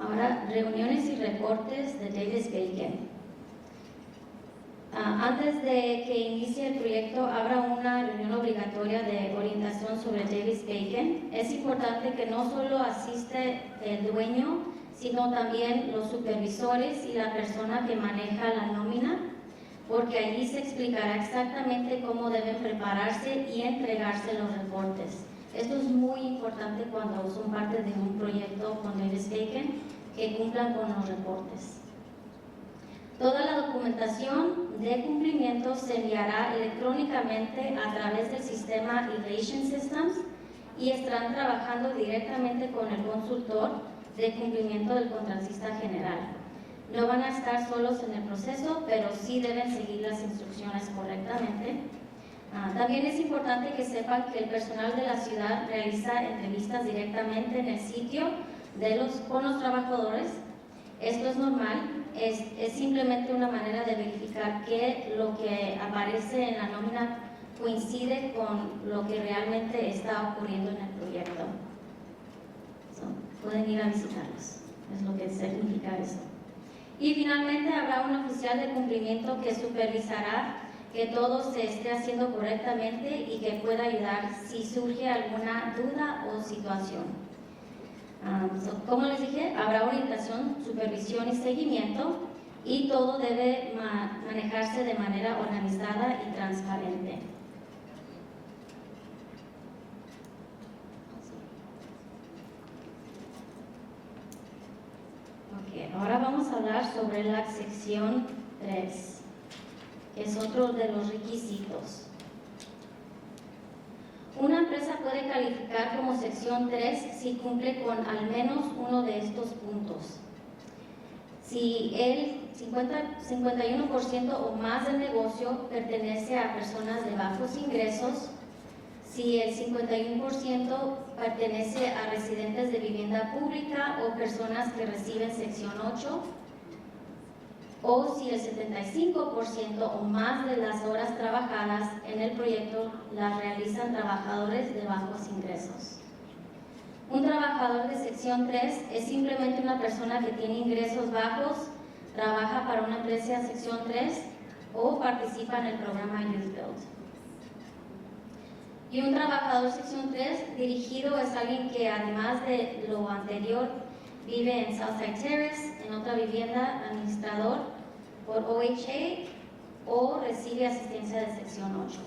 Ahora, reuniones y reportes de Davis-Bacon. Antes de que inicie el proyecto, habrá una reunión obligatoria de orientación sobre Davis-Bacon. Es importante que no solo asiste el dueño, sino también los supervisores y la persona que maneja la nómina, porque allí se explicará exactamente cómo deben prepararse y entregarse los reportes. Esto es muy importante cuando son parte de un proyecto con Davis-Bacon, que cumplan con los reportes. Toda la documentación de cumplimiento se enviará electrónicamente a través del sistema Relation Systems y estarán trabajando directamente con el consultor de cumplimiento del contratista general. No van a estar solos en el proceso, pero sí deben seguir las instrucciones correctamente. También es importante que sepan que el personal de la ciudad realiza entrevistas directamente en el sitio con los trabajadores. Esto es normal, es simplemente una manera de verificar que lo que aparece en la nómina coincide con lo que realmente está ocurriendo en el proyecto. So, pueden ir a visitarlos, es lo que significa eso. Y finalmente habrá un oficial de cumplimiento que supervisará que todo se esté haciendo correctamente y que pueda ayudar si surge alguna duda o situación. Como les dije, habrá orientación, supervisión y seguimiento, y todo debe manejarse de manera organizada y transparente. Ok, ahora vamos a hablar sobre la sección 3, que es otro de los requisitos. Una empresa puede calificar como sección 3 si cumple con al menos uno de estos puntos. Si el 51% o más del negocio pertenece a personas de bajos ingresos, si el 51% pertenece a residentes de vivienda pública o personas que reciben sección 8, o si el 75% o más de las horas trabajadas en el proyecto las realizan trabajadores de bajos ingresos. Un trabajador de sección 3 es simplemente una persona que tiene ingresos bajos, trabaja para una empresa de sección 3 o participa en el programa Youth Build. Y un trabajador sección 3 dirigido es alguien que, además de lo anterior, vive en Southside Terrace, en otra vivienda, administrador por OHA, o recibe asistencia de sección 8.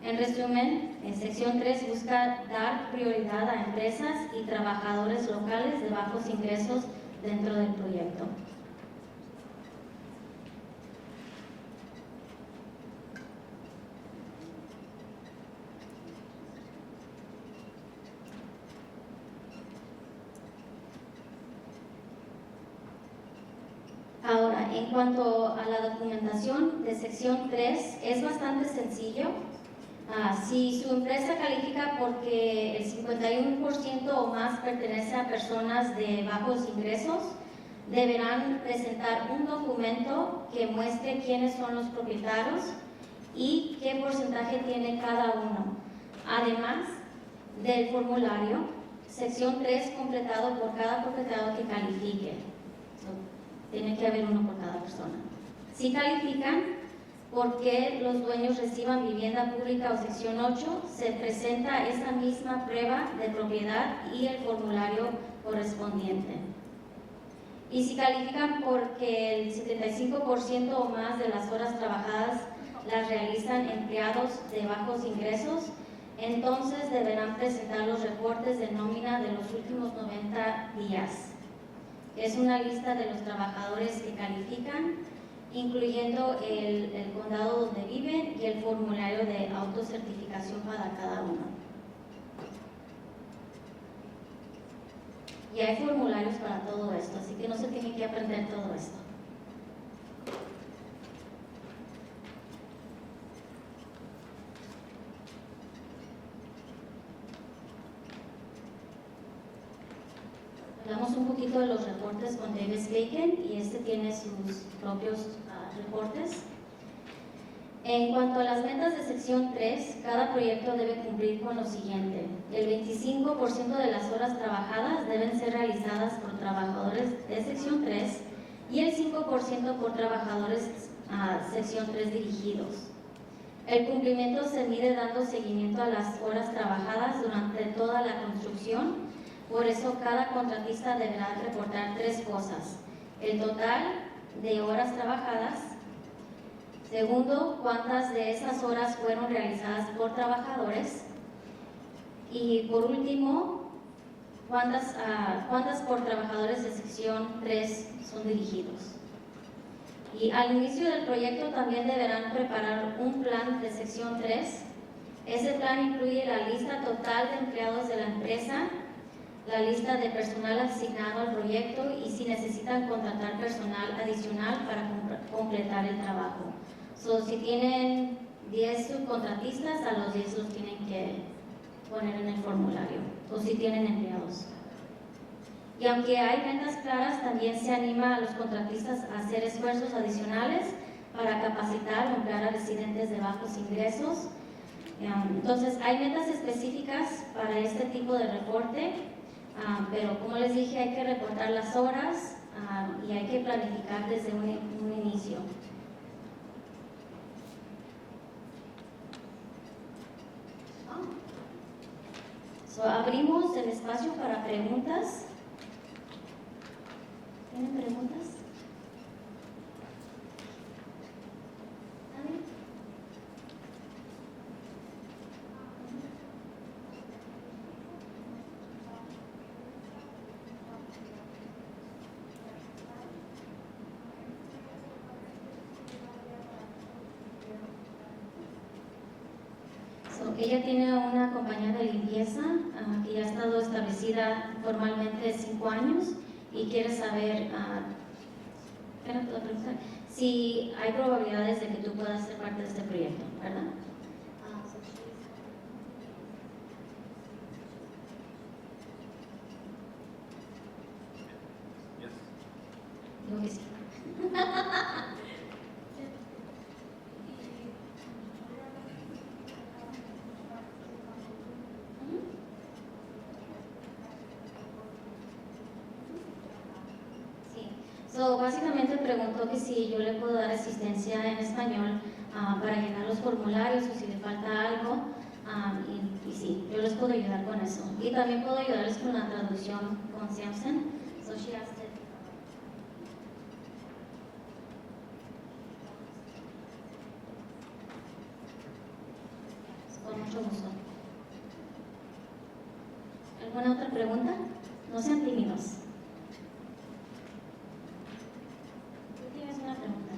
En resumen, en sección 3 busca dar prioridad a empresas y trabajadores locales de bajos ingresos dentro del proyecto. Ahora, en cuanto a la documentación de sección 3, es bastante sencillo. Si su empresa califica porque el 51% o más pertenece a personas de bajos ingresos, deberán presentar un documento que muestre quiénes son los propietarios y qué porcentaje tiene cada uno, además del formulario sección 3 completado por cada propietario que califique. Tiene que haber uno por cada persona. Si califican, porque los dueños reciban vivienda pública o sección 8, se presenta esa misma prueba de propiedad y el formulario correspondiente. Y si califican porque el 75% o más de las horas trabajadas las realizan empleados de bajos ingresos, entonces deberán presentar los reportes de nómina de los últimos 90 días. Es una lista de los trabajadores que califican, incluyendo el condado donde viven y el formulario de autocertificación para cada uno. Y hay formularios para todo esto, así que no se tiene que aprender todo esto. Hablamos un poquito de los reportes con Davis Bacon y este tiene sus propios reportes. En cuanto a las metas de sección 3, cada proyecto debe cumplir con lo siguiente. El 25% de las horas trabajadas deben ser realizadas por trabajadores de sección 3 y el 5% por trabajadores sección 3 dirigidos. El cumplimiento se mide dando seguimiento a las horas trabajadas durante toda la construcción. Por eso, cada contratista deberá reportar 3 cosas: el total de horas trabajadas, segundo, cuántas de esas horas fueron realizadas por trabajadores, y por último, cuántas por trabajadores de sección 3 son dirigidos. Y al inicio del proyecto también deberán preparar un plan de sección 3. Ese plan incluye la lista total de empleados de la empresa, la lista de personal asignado al proyecto y si necesitan contratar personal adicional para completar el trabajo. Si tienen 10 subcontratistas, a los 10 los tienen que poner en el formulario, o si tienen empleados. Y aunque hay metas claras, también se anima a los contratistas a hacer esfuerzos adicionales para capacitar o emplear a residentes de bajos ingresos. Entonces, hay metas específicas para este tipo de reporte, pero como les dije, hay que reportar las horas y hay que planificar desde un inicio. Abrimos el espacio para preguntas. ¿Tienen preguntas? ¿Nadie? Ella tiene una compañía de limpieza que ya ha estado establecida formalmente 5 años y quiere saber si hay probabilidades de que tú puedas ser parte de este proyecto, ¿verdad? Digo que sí. Básicamente preguntó que si yo le puedo dar asistencia en español para llenar los formularios o si le falta algo, y sí, yo les puedo ayudar con eso. Y también puedo ayudarles con la traducción con Samson. So she asked it. Con mucho gusto. ¿Alguna otra pregunta? No sean tímidos. Una pregunta.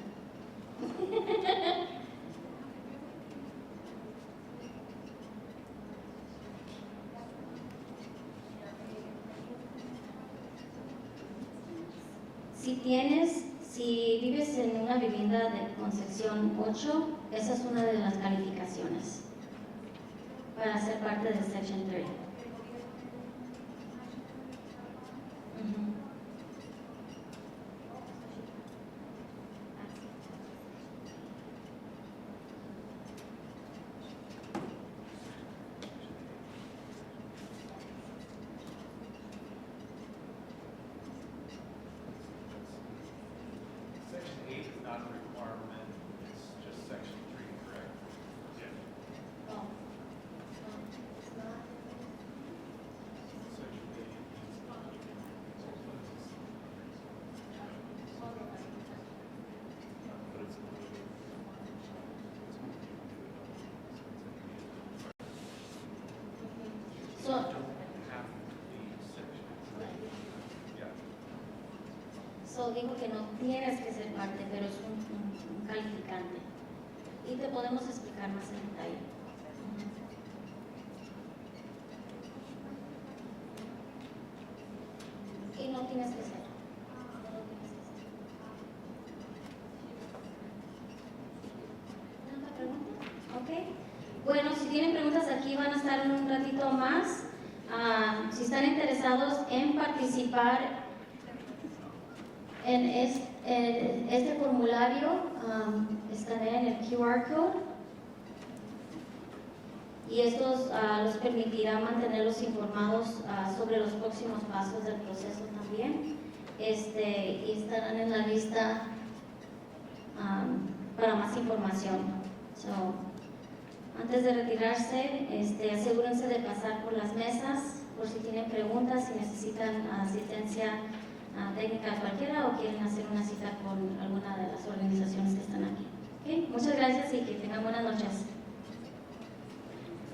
Si vives en una vivienda con sección 8, esa es una de las calificaciones para ser parte de Section 3. Digo que no tienes que ser parte, pero es un calificante. Y te podemos explicar más en detalle. Y no tienes que ser. ¿Otra pregunta? Ok. Bueno, si tienen preguntas aquí van a estar un ratito más. Si están interesados en participar en este formulario, escanean el QR code y estos los permitirá mantenerlos informados sobre los próximos pasos del proceso también, y estarán en la lista para más información. Antes de retirarse, asegúrense de pasar por las mesas por si tienen preguntas, si necesitan asistencia técnica cualquiera o quieren hacer una cita con alguna de las organizaciones que están aquí. ¿Okay? Muchas gracias y que tengan buenas noches.